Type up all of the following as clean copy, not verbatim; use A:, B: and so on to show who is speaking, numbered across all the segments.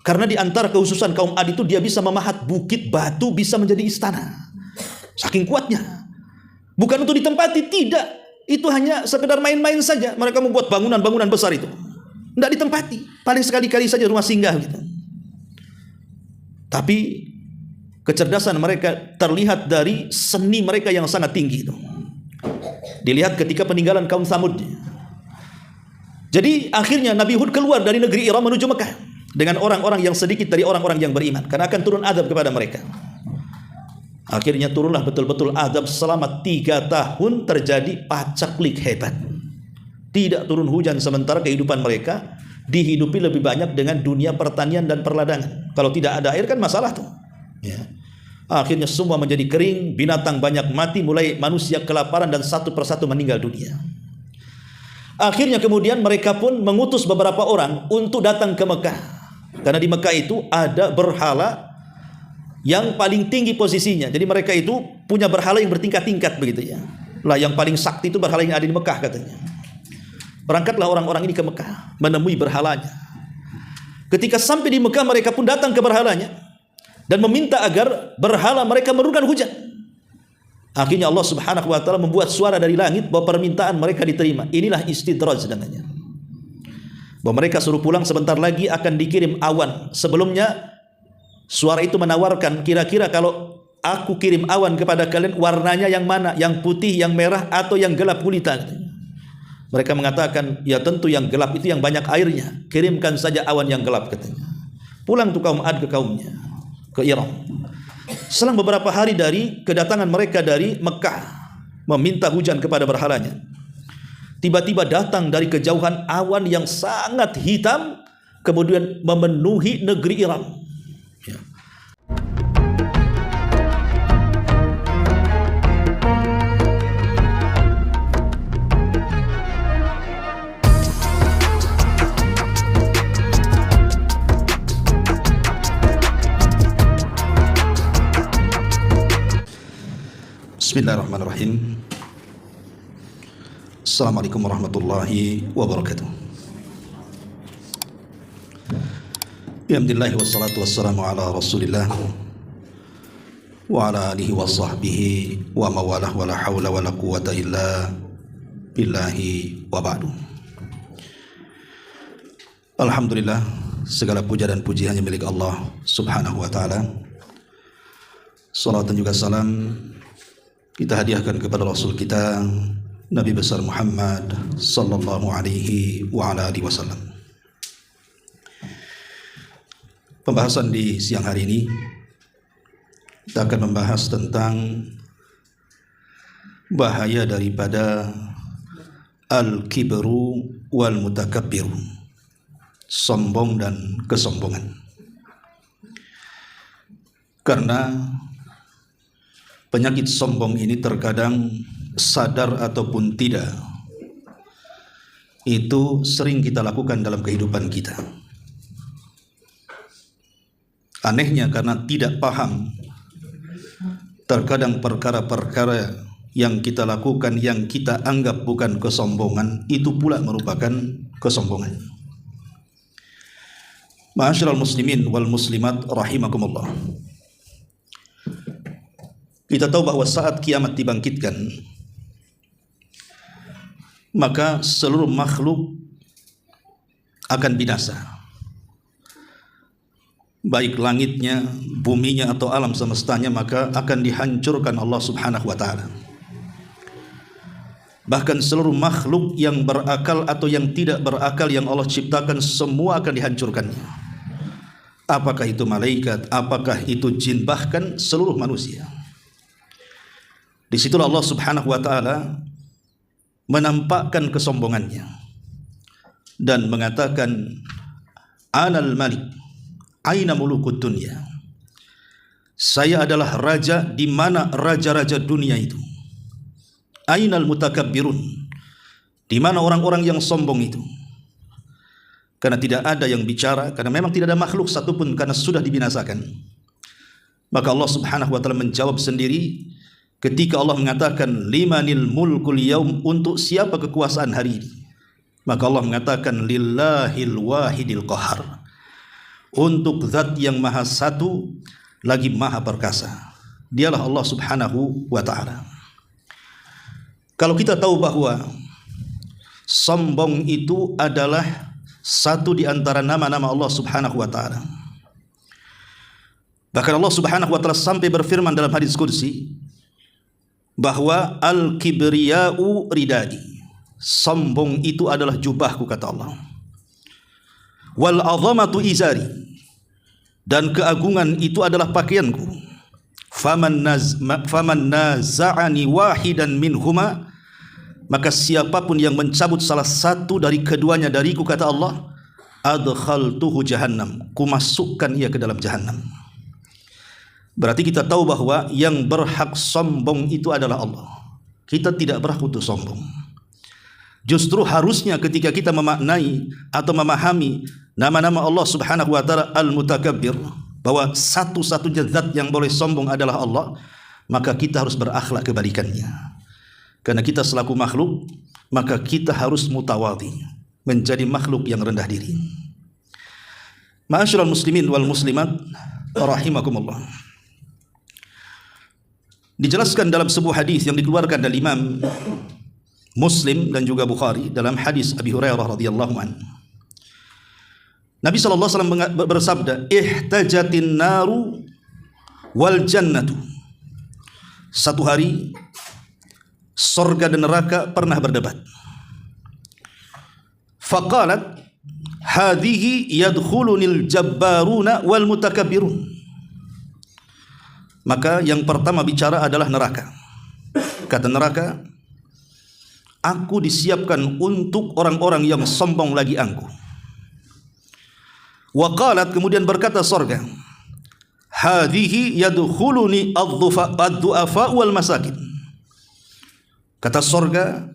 A: Karena di antara kehususan kaum Ad itu dia bisa memahat bukit batu bisa menjadi istana. Saking kuatnya. Bukan untuk ditempati, tidak. Itu hanya sekedar main-main saja. Mereka membuat bangunan-bangunan besar itu. Tidak ditempati. Paling sekali-kali saja rumah singgah gitu. Tapi kecerdasan mereka terlihat dari seni mereka yang sangat tinggi itu. Dilihat ketika peninggalan kaum Tsamud. Jadi akhirnya Nabi Hud keluar dari negeri Iram menuju Mekah dengan orang-orang yang sedikit dari orang-orang yang beriman, karena akan turun azab kepada mereka. Akhirnya turunlah betul-betul azab selama 3 tahun, terjadi pacaklik hebat. Tidak turun hujan sementara kehidupan mereka dihidupi lebih banyak dengan dunia pertanian dan perladangan. Kalau tidak ada air kan masalah tuh. Ya. Akhirnya semua menjadi kering, binatang banyak mati, mulai manusia kelaparan dan satu persatu meninggal dunia. Akhirnya kemudian mereka pun mengutus beberapa orang untuk datang ke Mekah. Karena di Mekah itu ada berhala yang paling tinggi posisinya. Jadi mereka itu punya berhala yang bertingkat-tingkat begitu ya. Lah yang paling sakti itu berhala yang ada di Mekah katanya. Berangkatlah orang-orang ini ke Mekah menemui berhalanya. Ketika sampai di Mekah mereka pun datang ke berhalanya dan meminta agar berhala mereka menurunkan hujan. Akhirnya Allah Subhanahu wa taala membuat suara dari langit bahwa permintaan mereka diterima. Inilah istidraj namanya. Bahwa mereka suruh pulang sebentar lagi akan dikirim awan. Sebelumnya suara itu menawarkan, kira-kira kalau aku kirim awan kepada kalian warnanya yang mana? Yang putih, yang merah atau yang gelap gulita? Mereka mengatakan, ya tentu yang gelap itu yang banyak airnya. Kirimkan saja awan yang gelap katanya. Pulang tuh kaum Ad ke kaumnya, ke Iram. Selang beberapa hari dari kedatangan mereka dari Mekah meminta hujan kepada berhalanya, tiba-tiba datang dari kejauhan awan yang sangat hitam kemudian memenuhi negeri Iram. Ya. Bismillahirrahmanirrahim. Assalamualaikum warahmatullahi wabarakatuh. Alhamdulillah wassalatu wassalamu ala Rasulillah wa ala alihi wa sahbihi wa mawalah wa la hawla wa la quwwata illa billahi wa ba'du. Alhamdulillah, segala puja dan puji hanya milik Allah Subhanahu wa taala. Salawat dan juga salam kita hadiahkan kepada Rasul kita Nabi besar Muhammad sallallahu alaihi wa ala alihi wasallam. Pembahasan di siang hari ini kita akan membahas tentang bahaya daripada al-kibru wal mutakabbiru, sombong dan kesombongan. Karena penyakit sombong ini terkadang sadar ataupun tidak, itu sering kita lakukan dalam kehidupan kita. Anehnya karena tidak paham, terkadang perkara-perkara yang kita lakukan yang kita anggap bukan kesombongan, itu pula merupakan kesombongan. Ma'asyiral muslimin wal muslimat rahimakumullah. Kita tahu bahwa saat kiamat dibangkitkan, maka seluruh makhluk akan binasa. Baik langitnya, buminya atau alam semestanya, maka akan dihancurkan Allah Subhanahu wa taala. Bahkan seluruh makhluk yang berakal atau yang tidak berakal yang Allah ciptakan, semua akan dihancurkannya. Apakah itu malaikat, apakah itu jin, bahkan seluruh manusia. Disitulah Allah Subhanahu wa taala menampakkan kesombongannya dan mengatakan, Anal Malik, aina mulukud dunya. Saya adalah raja, di mana raja-raja dunia itu? Ainal mutakabbirun, di mana orang-orang yang sombong itu? Karena tidak ada yang bicara, karena memang tidak ada makhluk satupun, karena sudah dibinasakan. Maka Allah Subhanahu wa taala menjawab sendiri ketika Allah mengatakan limanil mulkul yaum, untuk siapa kekuasaan hari ini? Maka Allah mengatakan lillahil wahidil qahar, untuk zat yang maha satu lagi maha perkasa. Dialah Allah Subhanahu wa ta'ala. Kalau kita tahu bahwa sombong itu adalah satu di antara nama-nama Allah Subhanahu wa ta'ala, bahkan Allah Subhanahu wa ta'ala sampai berfirman dalam hadis qudsi bahwa al-kibriya'u ridai, sombong itu adalah jubahku, kata Allah. Wal azamatu izari, dan keagungan itu adalah pakaianku. Faman naza'ani wahidan minhuma, maka siapapun yang mencabut salah satu dari keduanya dariku, kata Allah, adkhaltuhu jahannam, kumasukkan ia ke dalam jahannam. Berarti kita tahu bahwa yang berhak sombong itu adalah Allah. Kita tidak berhak untuk sombong. Justru harusnya ketika kita memaknai atau memahami nama-nama Allah Subhanahu wa ta'ala Al-Mutakabbir, bahwa satu-satunya zat yang boleh sombong adalah Allah, maka kita harus berakhlak kebalikannya. Karena kita selaku makhluk, maka kita harus mutawadhi, menjadi makhluk yang rendah diri. Ma'asyiral muslimin wal muslimat rahimakumullah. Dijelaskan dalam sebuah hadis yang dikeluarkan dari Imam Muslim dan juga Bukhari dalam hadis Abi Hurairah radhiyallahu anhu. Nabi sallallahu alaihi wasallam bersabda, "Ihtajatin naru wal jannatu." Satu hari surga dan neraka pernah berdebat. Faqalat, "Hadhihi yadkhulunil jabbaruna wal mutakabbirun." Maka yang pertama bicara adalah neraka. Kata neraka, "Aku disiapkan untuk orang-orang yang sombong lagi aku." Wa qalat, kemudian berkata surga, "Hadhihi yadkhuluni ad-du'afa wal masakin." Kata surga,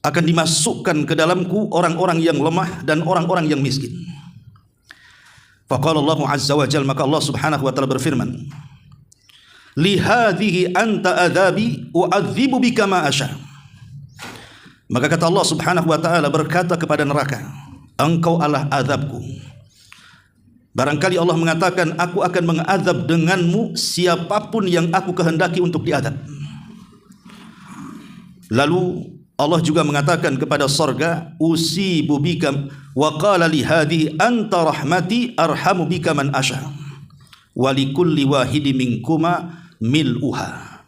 A: akan dimasukkan ke dalamku orang-orang yang lemah dan orang-orang yang miskin. Faqala Allah azza wa jalla, maka Allah Subhanahu wa ta'ala berfirman, "Li hadhihi anta adzabi u'adzibu bika ma asya." Maka kata Allah Subhanahu wa ta'ala berkata kepada neraka, "Engkau adalah azabku." Barangkali Allah mengatakan, "Aku akan mengazab denganmu siapapun yang aku kehendaki untuk diazab." Lalu Allah juga mengatakan kepada surga, "Usibu bika wa qala li hadhihi anta rahmati arhamu bika man asya wa likulli wahidi minkuma mil'uha."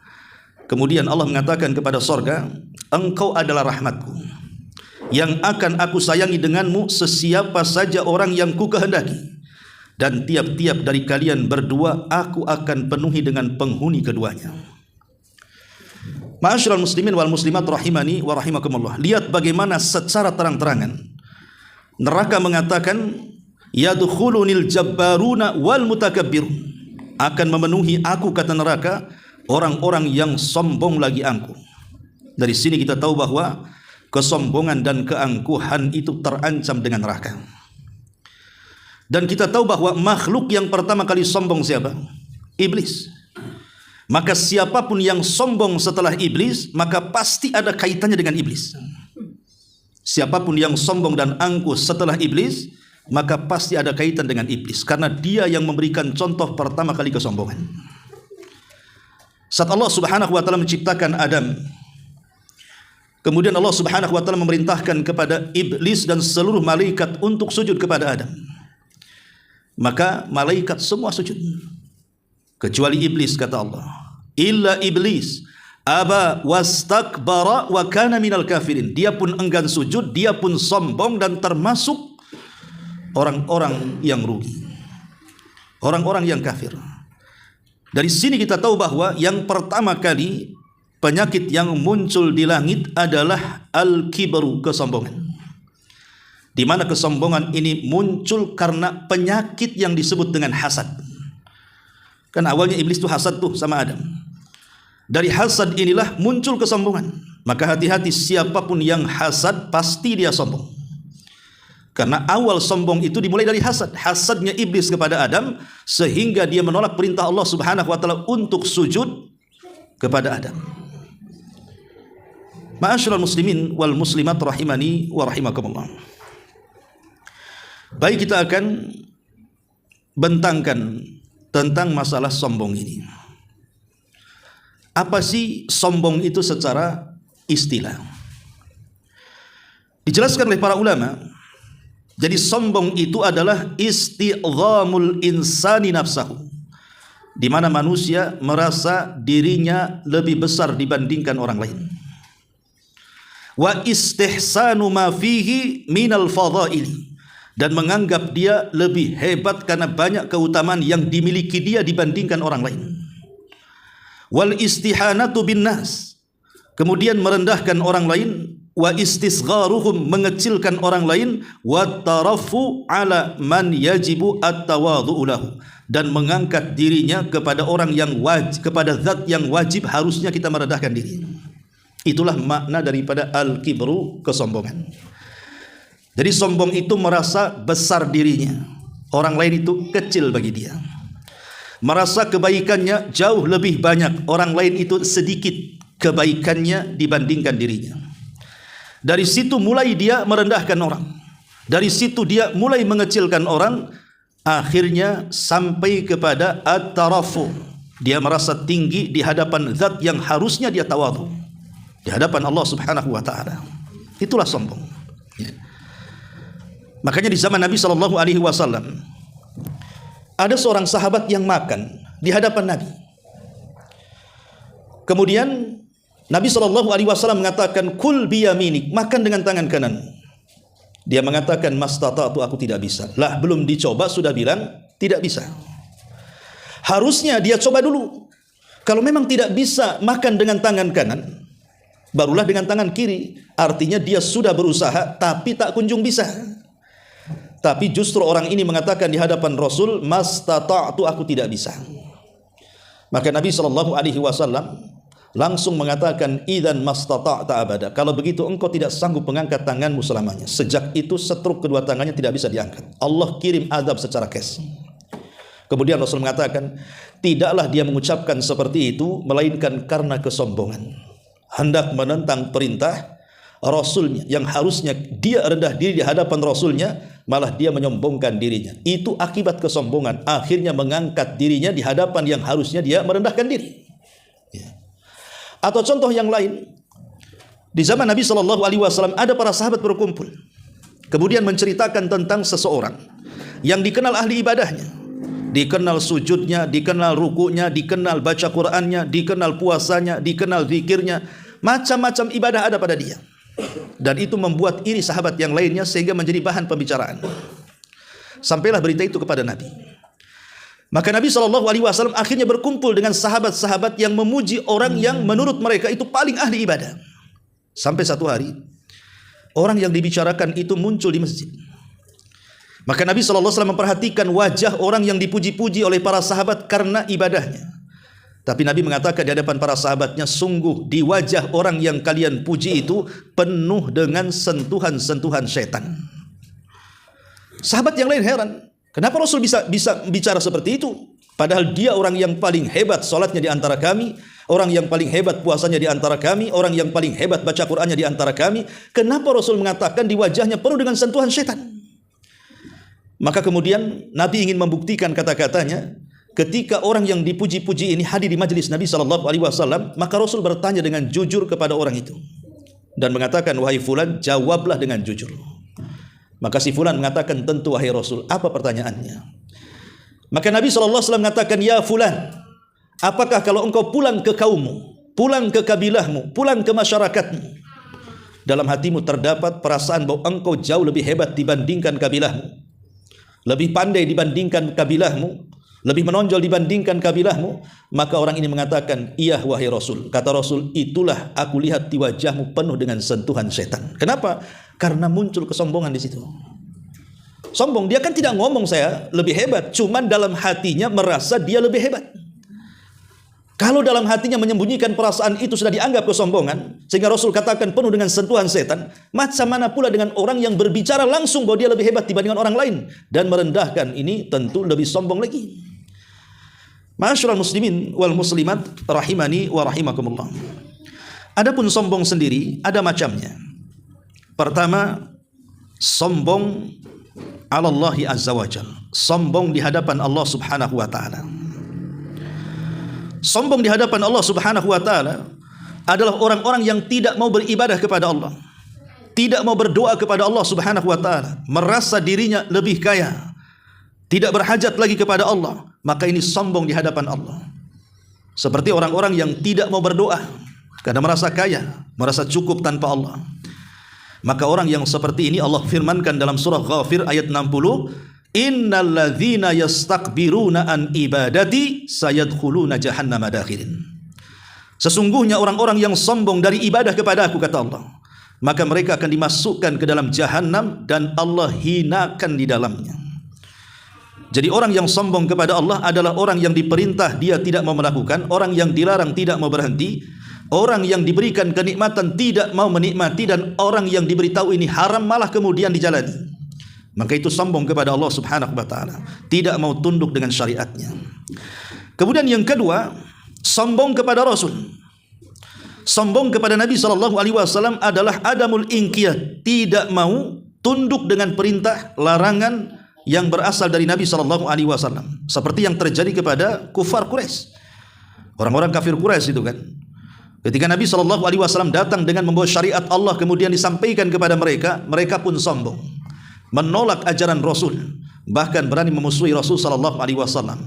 A: Kemudian Allah mengatakan kepada surga, "Engkau adalah rahmatku yang akan aku sayangi denganmu sesiapa saja orang yang ku kehendaki, dan tiap-tiap dari kalian berdua aku akan penuhi dengan penghuni keduanya." Ma'asyiral muslimin wal muslimat rahimani wa rahimakumullah. Lihat bagaimana secara terang-terangan neraka mengatakan, "Yadkhulunil jabbaruna wal mutakabbirun." Akan memenuhi aku, kata neraka, orang-orang yang sombong lagi angkuh. Dari sini kita tahu bahwa kesombongan dan keangkuhan itu terancam dengan neraka. Dan kita tahu bahwa makhluk yang pertama kali sombong siapa? Iblis. Maka siapapun yang sombong setelah iblis, maka pasti ada kaitannya dengan iblis. Siapapun yang sombong dan angkuh setelah iblis, maka pasti ada kaitan dengan iblis, karena dia yang memberikan contoh pertama kali kesombongan. Saat Allah Subhanahu wa ta'ala menciptakan Adam, kemudian Allah Subhanahu wa ta'ala memerintahkan kepada iblis dan seluruh malaikat untuk sujud kepada Adam. Maka malaikat semua sujud, kecuali iblis, kata Allah, "Illa iblis aba wastakbara wa kana minal kafirin." Dia pun enggan sujud, dia pun sombong dan termasuk orang-orang yang rugi, orang-orang yang kafir. Dari sini kita tahu bahwa yang pertama kali penyakit yang muncul di langit adalah al-kibru, kesombongan. Di mana kesombongan ini muncul karena penyakit yang disebut dengan hasad. Kan awalnya iblis itu hasad tuh sama Adam. Dari hasad inilah muncul kesombongan. Maka hati-hati, siapapun yang hasad pasti dia sombong. Karena awal sombong itu dimulai dari hasad. Hasadnya iblis kepada Adam sehingga dia menolak perintah Allah Subhanahu wa ta'ala untuk sujud kepada Adam. Ma'asyiral muslimin wal muslimat rahimani wa rahimakumullah. Baik, kita akan bentangkan tentang masalah sombong ini. Apa sih sombong itu secara istilah? Dijelaskan oleh para ulama. Jadi sombong itu adalah isti'dhamul insani nafsahu, di mana manusia merasa dirinya lebih besar dibandingkan orang lain. Wa istihsanu ma fihi minal fadhaili, dan menganggap dia lebih hebat karena banyak keutamaan yang dimiliki dia dibandingkan orang lain. Wal istihanatu bin nas, kemudian merendahkan orang lain. Wa istisgharuhum, mengecilkan orang lain. Wa tarafu ala man yajibu at-tawadhu lahu, dan mengangkat dirinya kepada orang yang wajib, kepada zat yang wajib harusnya kita merendahkan diri. Itulah makna daripada al-kibru, kesombongan. Jadi sombong itu merasa besar dirinya, orang lain itu kecil bagi dia. Merasa kebaikannya jauh lebih banyak, orang lain itu sedikit kebaikannya dibandingkan dirinya. Dari situ mulai dia merendahkan orang. Dari situ dia mulai mengecilkan orang. Akhirnya sampai kepada at-tarafu, dia merasa tinggi di hadapan zat yang harusnya dia tawadhu, di hadapan Allah Subhanahu wa ta'ala. Itulah sombong. Makanya di zaman Nabi SAW ada seorang sahabat yang makan di hadapan Nabi. Kemudian Nabi SAW mengatakan, kul biyaminik, makan dengan tangan kanan. Dia mengatakan, mastata'tu, aku tidak bisa. Lah, belum dicoba sudah bilang tidak bisa. Harusnya dia coba dulu. Kalau memang tidak bisa makan dengan tangan kanan, barulah dengan tangan kiri. Artinya dia sudah berusaha tapi tak kunjung bisa. Tapi justru orang ini mengatakan di hadapan Rasul, mastata'tu, aku tidak bisa. Maka Nabi SAW langsung mengatakan, idzan mastata'ta abada, kalau begitu engkau tidak sanggup mengangkat tanganmu selamanya. Sejak itu setruk kedua tangannya tidak bisa diangkat. Allah kirim azab secara kes. Kemudian Rasul mengatakan, tidaklah dia mengucapkan seperti itu melainkan karena kesombongan, hendak menentang perintah Rasulnya, yang harusnya dia rendah diri di hadapan Rasulnya, malah dia menyombongkan dirinya. Itu akibat kesombongan, akhirnya mengangkat dirinya di hadapan yang harusnya dia merendahkan diri. Atau contoh yang lain, di zaman Nabi SAW ada para sahabat berkumpul, kemudian menceritakan tentang seseorang yang dikenal ahli ibadahnya, dikenal sujudnya, dikenal rukunya, dikenal baca Qur'annya, dikenal puasanya, dikenal zikirnya, macam-macam ibadah ada pada dia. Dan itu membuat iri sahabat yang lainnya sehingga menjadi bahan pembicaraan. Sampailah berita itu kepada Nabi. Maka Nabi SAW akhirnya berkumpul dengan sahabat-sahabat yang memuji orang yang menurut mereka itu paling ahli ibadah. Sampai satu hari, orang yang dibicarakan itu muncul di masjid. Maka Nabi SAW memperhatikan wajah orang yang dipuji-puji oleh para sahabat karena ibadahnya. Tapi Nabi mengatakan di hadapan para sahabatnya, sungguh di wajah orang yang kalian puji itu penuh dengan sentuhan-sentuhan setan. Sahabat yang lain heran, kenapa Rasul bisa bicara seperti itu? Padahal dia orang yang paling hebat salatnya di antara kami, orang yang paling hebat puasanya di antara kami, orang yang paling hebat baca Qur'annya di antara kami. Kenapa Rasul mengatakan di wajahnya penuh dengan sentuhan setan? Maka kemudian Nabi ingin membuktikan kata-katanya. Ketika orang yang dipuji-puji ini hadir di majelis Nabi SAW, maka Rasul bertanya dengan jujur kepada orang itu dan mengatakan, wahai fulan, jawablah dengan jujur. Maka si fulan mengatakan, tentu wahai Rasul, apa pertanyaannya? Maka Nabi SAW mengatakan, ya fulan, apakah kalau engkau pulang ke kaummu, pulang ke kabilahmu, pulang ke masyarakatmu, dalam hatimu terdapat perasaan bahwa engkau jauh lebih hebat dibandingkan kabilahmu, lebih pandai dibandingkan kabilahmu, lebih menonjol dibandingkan kabilahmu? Maka orang ini mengatakan, iya wahai Rasul. Kata Rasul, itulah aku lihat di wajahmu penuh dengan sentuhan setan. Kenapa? Karena muncul kesombongan di situ. Sombong, dia kan tidak ngomong saya lebih hebat, cuman dalam hatinya merasa dia lebih hebat. Kalau dalam hatinya menyembunyikan perasaan itu sudah dianggap kesombongan, sehingga Rasul katakan penuh dengan sentuhan setan, macam mana pula dengan orang yang berbicara langsung bahwa dia lebih hebat dibandingkan orang lain dan merendahkan, ini tentu lebih sombong lagi. Ma'asyiral muslimin wal muslimat rahimani wa rahimakumullah. Adapun sombong sendiri ada macamnya. Pertama, sombong 'ala Allah azza wa jalla. sombong di hadapan Allah Subhanahu wa taala. Sombong di hadapan Allah Subhanahu wa taala adalah orang-orang yang tidak mau beribadah kepada Allah, tidak mau berdoa kepada Allah Subhanahu wa taala, merasa dirinya lebih kaya, tidak berhajat lagi kepada Allah, maka ini sombong di hadapan Allah. Seperti orang-orang yang tidak mau berdoa karena merasa kaya, merasa cukup tanpa Allah. Maka orang yang seperti ini Allah firmankan dalam surah Ghafir ayat 60, innal ladzina yastakbiruna an ibadati sayadkhuluna jahannama dakhirin. Sesungguhnya orang-orang yang sombong dari ibadah kepada aku, kata Allah, maka mereka akan dimasukkan ke dalam jahanam dan Allah hinakan di dalamnya. Jadi orang yang sombong kepada Allah adalah orang yang diperintah dia tidak mau melakukan, orang yang dilarang tidak mau berhenti, orang yang diberikan kenikmatan tidak mau menikmati, dan orang yang diberitahu ini haram malah kemudian dijalani. Maka itu sombong kepada Allah Subhanahu wa taala, tidak mau tunduk dengan syariatnya. Kemudian yang kedua, sombong kepada Rasul. Sombong kepada Nabi SAW adalah adamul inqiyad, tidak mau tunduk dengan perintah larangan yang berasal dari Nabi SAW, seperti yang terjadi kepada kufar Quraisy, orang-orang kafir Quraisy itu kan. Ketika Nabi SAW datang dengan membawa syariat Allah kemudian disampaikan kepada mereka, mereka pun sombong, menolak ajaran Rasul, bahkan berani memusuhi Rasul SAW.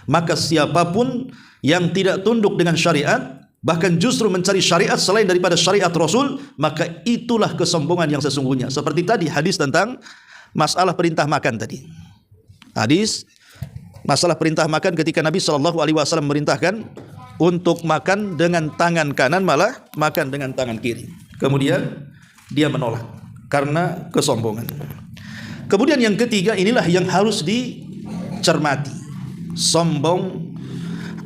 A: Maka siapapun yang tidak tunduk dengan syariat, bahkan justru mencari syariat selain daripada syariat Rasul, maka itulah kesombongan yang sesungguhnya. Seperti tadi hadis tentang masalah perintah makan tadi. Hadis masalah perintah makan ketika Nabi SAW merintahkan untuk makan dengan tangan kanan, malah makan dengan tangan kiri. Kemudian dia menolak karena kesombongan. Kemudian yang ketiga, inilah yang harus dicermati. Sombong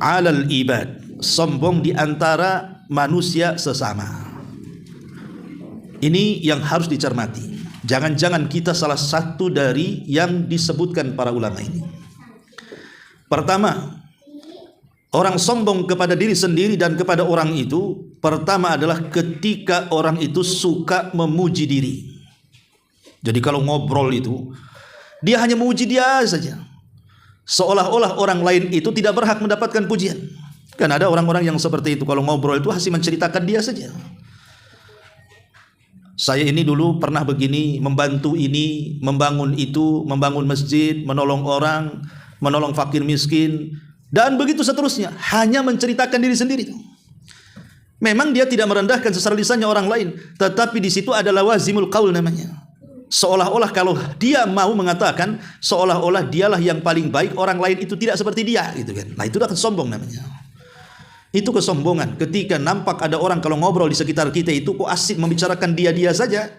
A: alal ibad, sombong di antara manusia sesama. Ini yang harus dicermati. Jangan-jangan kita salah satu dari yang disebutkan para ulama ini. Pertama, orang sombong kepada diri sendiri dan kepada orang itu, pertama adalah ketika orang itu suka memuji diri. Jadi kalau ngobrol itu, dia hanya memuji dia saja, seolah-olah orang lain itu tidak berhak mendapatkan pujian. Kan ada orang-orang yang seperti itu, kalau ngobrol itu hanya menceritakan dia saja. Saya ini dulu pernah begini, membantu ini, membangun itu, membangun masjid, menolong orang, menolong fakir miskin, dan begitu seterusnya. Hanya menceritakan diri sendiri. Memang dia tidak merendahkan secara lisannya orang lain, tetapi di situ ada lawazimul qaul namanya. Seolah-olah kalau dia mau mengatakan, seolah-olah dialah yang paling baik, orang lain itu tidak seperti dia, gitu kan. Nah, itu dah sombong namanya. Itu kesombongan. Ketika nampak ada orang kalau ngobrol di sekitar kita itu kok asik membicarakan dia saja,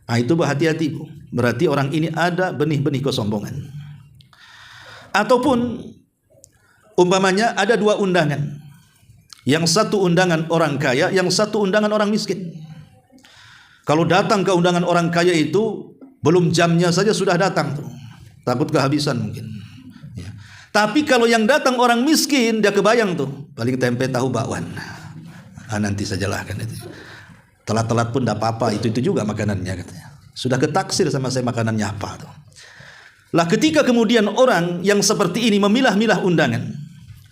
A: nah itu berhati-hati. Berarti orang ini ada benih-benih kesombongan. Ataupun umpamanya ada dua undangan, yang satu undangan orang kaya, yang satu undangan orang miskin. Kalau datang ke undangan orang kaya itu, belum jamnya saja sudah datang tuh, takut kehabisan mungkin. Ya. Tapi kalau yang datang orang miskin, dia kebayang tuh, paling tempe tahu bakwan. Nah, nanti sajalah kan itu. Telat-telat pun tidak apa-apa, itu juga makanannya katanya. Sudah ketaksir sama saya makanannya apa tuh. Lah ketika kemudian orang yang seperti ini memilah-milah undangan,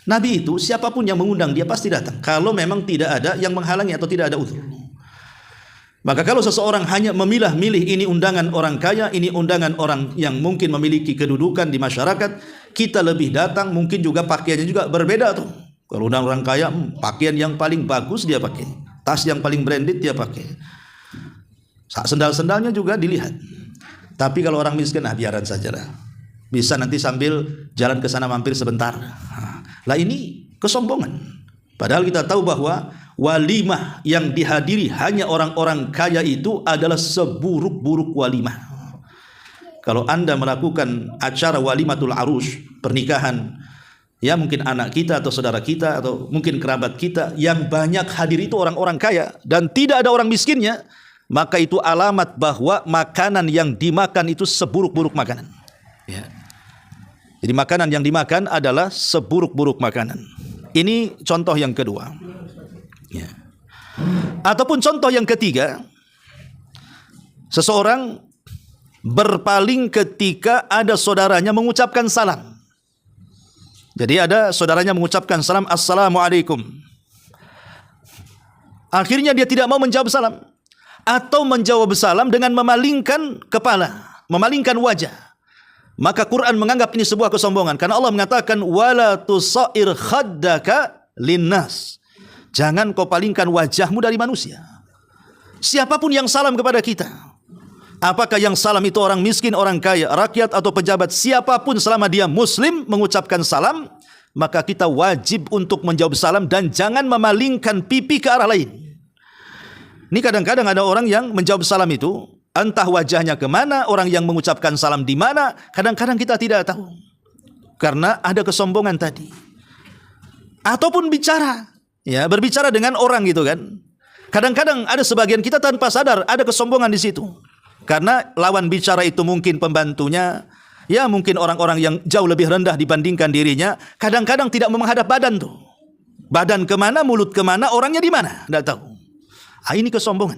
A: Nabi itu siapapun yang mengundang dia pasti datang, kalau memang tidak ada yang menghalangi atau tidak ada uzur. Maka kalau seseorang hanya memilah-milih, ini undangan orang kaya, ini undangan orang yang mungkin memiliki kedudukan di masyarakat, kita lebih datang, mungkin juga pakaiannya juga berbeda tuh. Kalau undang orang kaya, pakaian yang paling bagus dia pakai, tas yang paling branded dia pakai, sendal-sendalnya juga dilihat. Tapi kalau orang miskin, biaran sajalah, bisa nanti sambil jalan ke sana mampir sebentar. Lah ini kesombongan. Padahal kita tahu bahwa walimah yang dihadiri hanya orang-orang kaya itu adalah seburuk-buruk walimah. Kalau Anda melakukan acara walimatul arus, pernikahan, ya mungkin anak kita atau saudara kita atau mungkin kerabat kita, yang banyak hadir itu orang-orang kaya dan tidak ada orang miskinnya, maka itu alamat bahwa makanan yang dimakan itu seburuk-buruk makanan. Ya. Jadi makanan yang dimakan adalah seburuk-buruk makanan. Ini contoh yang kedua. Ya. Ataupun contoh yang ketiga, seseorang berpaling ketika ada saudaranya mengucapkan salam. Jadi ada saudaranya mengucapkan salam, Assalamualaikum. Akhirnya dia tidak mau menjawab salam, atau menjawab salam dengan memalingkan kepala, memalingkan wajah. Maka Quran menganggap ini sebuah kesombongan, karena Allah mengatakan wala tusair khaddaka linnas. Jangan kau palingkan wajahmu dari manusia. Siapapun yang salam kepada kita, apakah yang salam itu orang miskin, orang kaya, rakyat atau pejabat, siapapun selama dia muslim mengucapkan salam, maka kita wajib untuk menjawab salam dan jangan memalingkan pipi ke arah lain. Ini kadang-kadang ada orang yang menjawab salam itu, entah wajahnya kemana, orang yang mengucapkan salam di mana, kadang-kadang kita tidak tahu. Karena ada kesombongan tadi. Ataupun bicara, ya, berbicara dengan orang gitu kan. Kadang-kadang ada sebagian kita tanpa sadar ada kesombongan di situ. Karena lawan bicara itu mungkin pembantunya, ya mungkin orang-orang yang jauh lebih rendah dibandingkan dirinya. Kadang-kadang tidak menghadap badan tuh. Badan kemana, mulut kemana, orangnya di mana, tidak tahu. Ini kesombongan.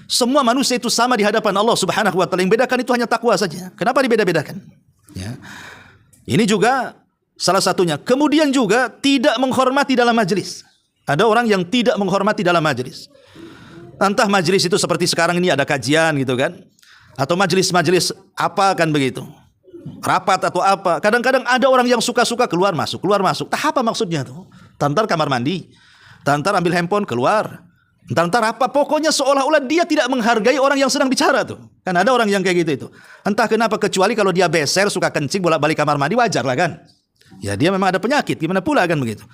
A: Semua manusia itu sama di hadapan Allah Subhanahu wa taala. Yang bedakan itu hanya takwa saja. Kenapa dibeda-bedakan? Ya. Ini juga salah satunya. Kemudian juga tidak menghormati dalam majelis. Ada orang yang tidak menghormati dalam majelis. Entah majelis itu seperti sekarang ini ada kajian gitu kan, atau majelis-majelis apa kan begitu, rapat atau apa. Kadang-kadang ada orang yang suka-suka keluar masuk. Apa maksudnya tuh? Tantar kamar mandi, tantar ambil handphone keluar, tantar apa? Pokoknya seolah-olah dia tidak menghargai orang yang sedang bicara tuh. Kan ada orang yang kayak gitu itu. Entah kenapa, kecuali kalau dia beser, suka kencing bolak-balik kamar mandi, wajar lah kan. Ya dia memang ada penyakit, gimana pula kan begitu.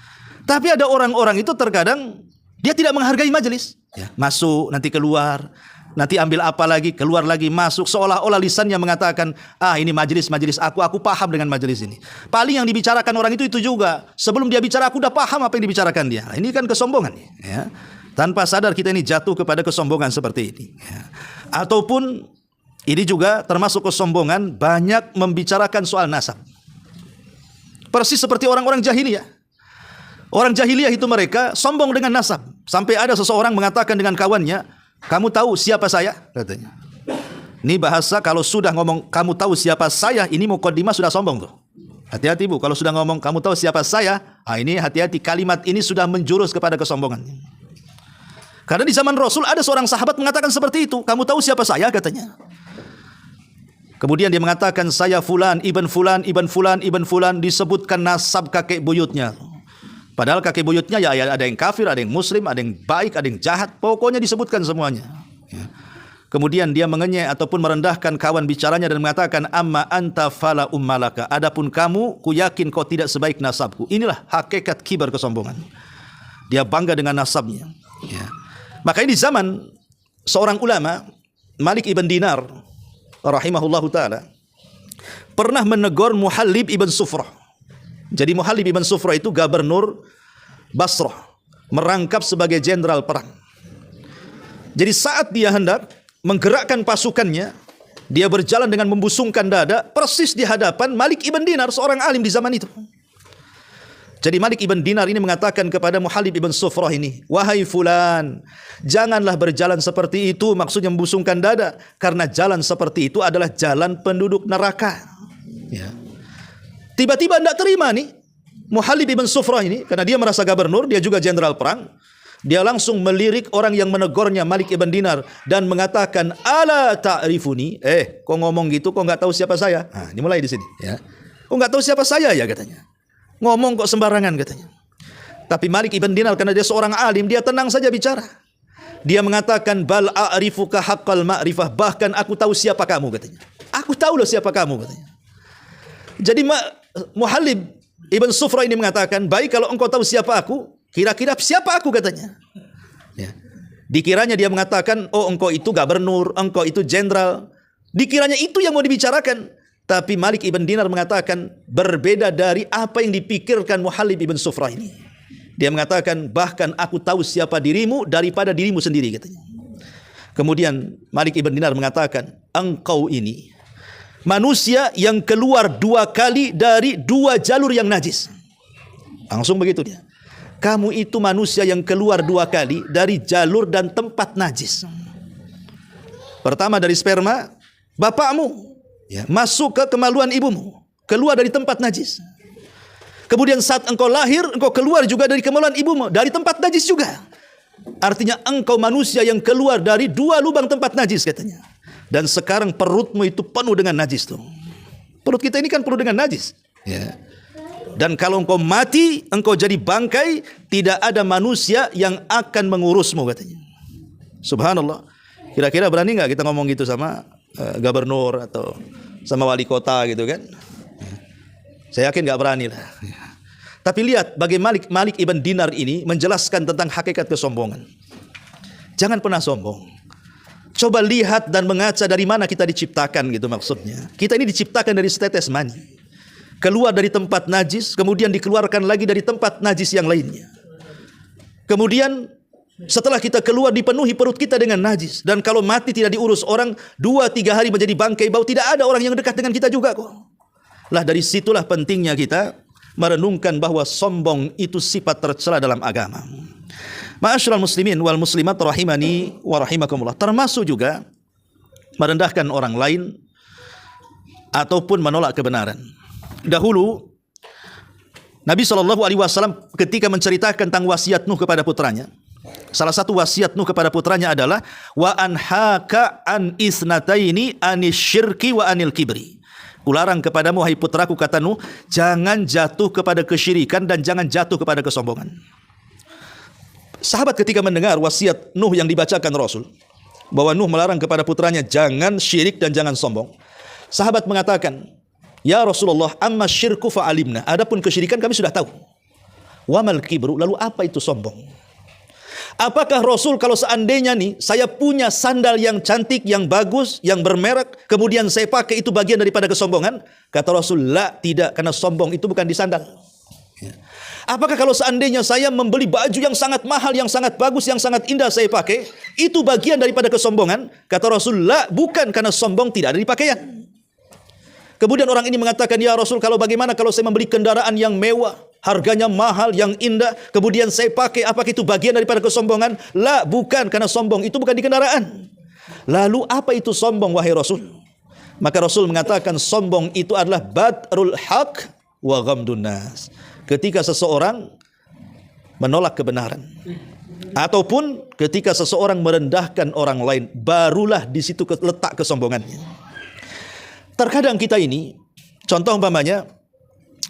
A: Tapi ada orang-orang itu terkadang dia tidak menghargai majelis. Ya, masuk, nanti keluar, nanti ambil apa lagi, keluar lagi, masuk. Seolah-olah lisannya mengatakan, ini majelis aku paham dengan majelis ini. Paling yang dibicarakan orang itu juga. Sebelum dia bicara, aku udah paham apa yang dibicarakan dia. Ini kan kesombongan. Ya. Tanpa sadar kita ini jatuh kepada kesombongan seperti ini. Ya. Ataupun ini juga termasuk kesombongan, banyak membicarakan soal nasab. Persis seperti orang-orang jahiliyah. Orang jahiliyah itu mereka sombong dengan nasab. Sampai ada seseorang mengatakan dengan kawannya, kamu tahu siapa saya? Katanya. Ini bahasa kalau sudah ngomong kamu tahu siapa saya, ini muqaddimah sudah sombong tuh. Hati-hati Bu, kalau sudah ngomong kamu tahu siapa saya, ini hati-hati, kalimat ini sudah menjurus kepada kesombongan. Karena di zaman Rasul ada seorang sahabat mengatakan seperti itu, kamu tahu siapa saya? Katanya. Kemudian dia mengatakan saya fulan, ibn fulan, ibn fulan, ibn fulan, disebutkan nasab kakek buyutnya. Padahal kakek buyutnya ya ada yang kafir, ada yang muslim, ada yang baik, ada yang jahat. Pokoknya disebutkan semuanya. Ya. Kemudian dia mengenyek ataupun merendahkan kawan bicaranya dan mengatakan amma anta fala ummalaka. Adapun kamu, ku yakin kau tidak sebaik nasabku. Inilah hakikat kibar, kesombongan. Dia bangga dengan nasabnya. Ya. Makanya di zaman seorang ulama, Malik ibn Dinar, rahimahullahu ta'ala, pernah menegur Muhallib ibn Sufrah. Jadi Muhallib ibn Sufrah itu gubernur Basrah, merangkap sebagai jenderal perang. Jadi saat dia hendak menggerakkan pasukannya, dia berjalan dengan membusungkan dada, persis di hadapan Malik ibn Dinar, seorang alim di zaman itu. Jadi Malik ibn Dinar ini mengatakan kepada Muhallib ibn Sufrah ini, wahai fulan, janganlah berjalan seperti itu, maksudnya membusungkan dada, karena jalan seperti itu adalah jalan penduduk neraka. Ya. Tiba-tiba tidak terima nih Muhallib ibn Sufrah ini, karena dia merasa gubernur, dia juga jenderal perang. Dia langsung melirik orang yang menegurnya, Malik ibn Dinar, dan mengatakan, ala ta'rifuni, kok ngomong gitu, kok nggak tahu siapa saya? Nah, dimulai di sini. Ya. Kok nggak tahu siapa saya ya, katanya. Ngomong kok sembarangan, katanya. Tapi Malik ibn Dinar karena dia seorang alim, dia tenang saja bicara. Dia mengatakan, bal a'rifuka haqqal ma'rifah, bahkan aku tahu siapa kamu, katanya. Aku tahu loh siapa kamu, katanya. Jadi Muhallib ibn Sufrah ini mengatakan, baik kalau engkau tahu siapa aku, kira-kira siapa aku, katanya. Ya. Dikiranya dia mengatakan, oh engkau itu gubernur, engkau itu jenderal. Dikiranya itu yang mau dibicarakan. Tapi Malik ibn Dinar mengatakan berbeda dari apa yang dipikirkan Muhallib ibn Sufrah ini. Dia mengatakan, bahkan aku tahu siapa dirimu daripada dirimu sendiri, katanya. Kemudian Malik ibn Dinar mengatakan, engkau ini manusia yang keluar 2 kali dari 2 jalur yang najis. Langsung begitu dia. Kamu itu manusia yang keluar 2 kali dari jalur dan tempat najis. Pertama dari sperma, bapakmu, ya, masuk ke kemaluan ibumu, keluar dari tempat najis. Kemudian saat engkau lahir, engkau keluar juga dari kemaluan ibumu, dari tempat najis juga. Artinya engkau manusia yang keluar dari dua lubang tempat najis katanya. Dan sekarang perutmu itu penuh dengan najis tuh. Perut kita ini kan penuh dengan najis. Ya. Dan kalau engkau mati, engkau jadi bangkai, tidak ada manusia yang akan mengurusmu katanya. Subhanallah. Kira-kira berani nggak kita ngomong gitu sama gubernur atau sama wali kota gitu kan? Saya yakin nggak berani lah. Tapi lihat bagaimana Malik ibn Dinar ini menjelaskan tentang hakikat kesombongan. Jangan pernah sombong. Coba lihat dan mengaca dari mana kita diciptakan gitu maksudnya. Kita ini diciptakan dari setetes mani. Keluar dari tempat najis, kemudian dikeluarkan lagi dari tempat najis yang lainnya. Kemudian setelah kita keluar dipenuhi perut kita dengan najis. Dan kalau mati tidak diurus orang, 2-3 hari menjadi bangkai bau. Tidak ada orang yang dekat dengan kita juga kok. Lah dari situlah pentingnya kita merenungkan bahwa sombong itu sifat tercela dalam agama. Ma'asyiral muslimin wal muslimat rahimani wa rahimakumullah. Termasuk juga merendahkan orang lain ataupun menolak kebenaran. Dahulu Nabi SAW ketika menceritakan tentang wasiat Nuh kepada putranya, salah satu wasiat Nuh kepada putranya adalah wa anhaka an isnataini anisyirki wa anil kibri. Kularang kepadamu hai putraku, kata Nuh, jangan jatuh kepada kesyirikan dan jangan jatuh kepada kesombongan. Sahabat ketika mendengar wasiat Nuh yang dibacakan Rasul, bahwa Nuh melarang kepada putranya jangan syirik dan jangan sombong, sahabat mengatakan, ya Rasulullah, amma syirku fa'alimna. Adapun kesyirikan kami sudah tahu. Wa mal kibru, lalu apa itu sombong? Apakah Rasul kalau seandainya nih saya punya sandal yang cantik, yang bagus, yang bermerek, kemudian saya pakai, itu bagian daripada kesombongan? Kata Rasul, la, tidak, karena sombong itu bukan di sandal. Ya. Apakah kalau seandainya saya membeli baju yang sangat mahal, yang sangat bagus, yang sangat indah saya pakai, itu bagian daripada kesombongan? Kata Rasul, la, bukan, karena sombong tidak ada di pakaian. Kemudian orang ini mengatakan, ya Rasul, kalau bagaimana kalau saya membeli kendaraan yang mewah, harganya mahal, yang indah, kemudian saya pakai, apakah itu bagian daripada kesombongan? La, bukan, karena sombong itu bukan di kendaraan. Lalu apa itu sombong, wahai Rasul? Maka Rasul mengatakan sombong itu adalah batrul haq wa ghamdun nas. Ketika seseorang menolak kebenaran, ataupun ketika seseorang merendahkan orang lain, barulah di situ letak kesombongannya. Terkadang kita ini, contoh umpamanya,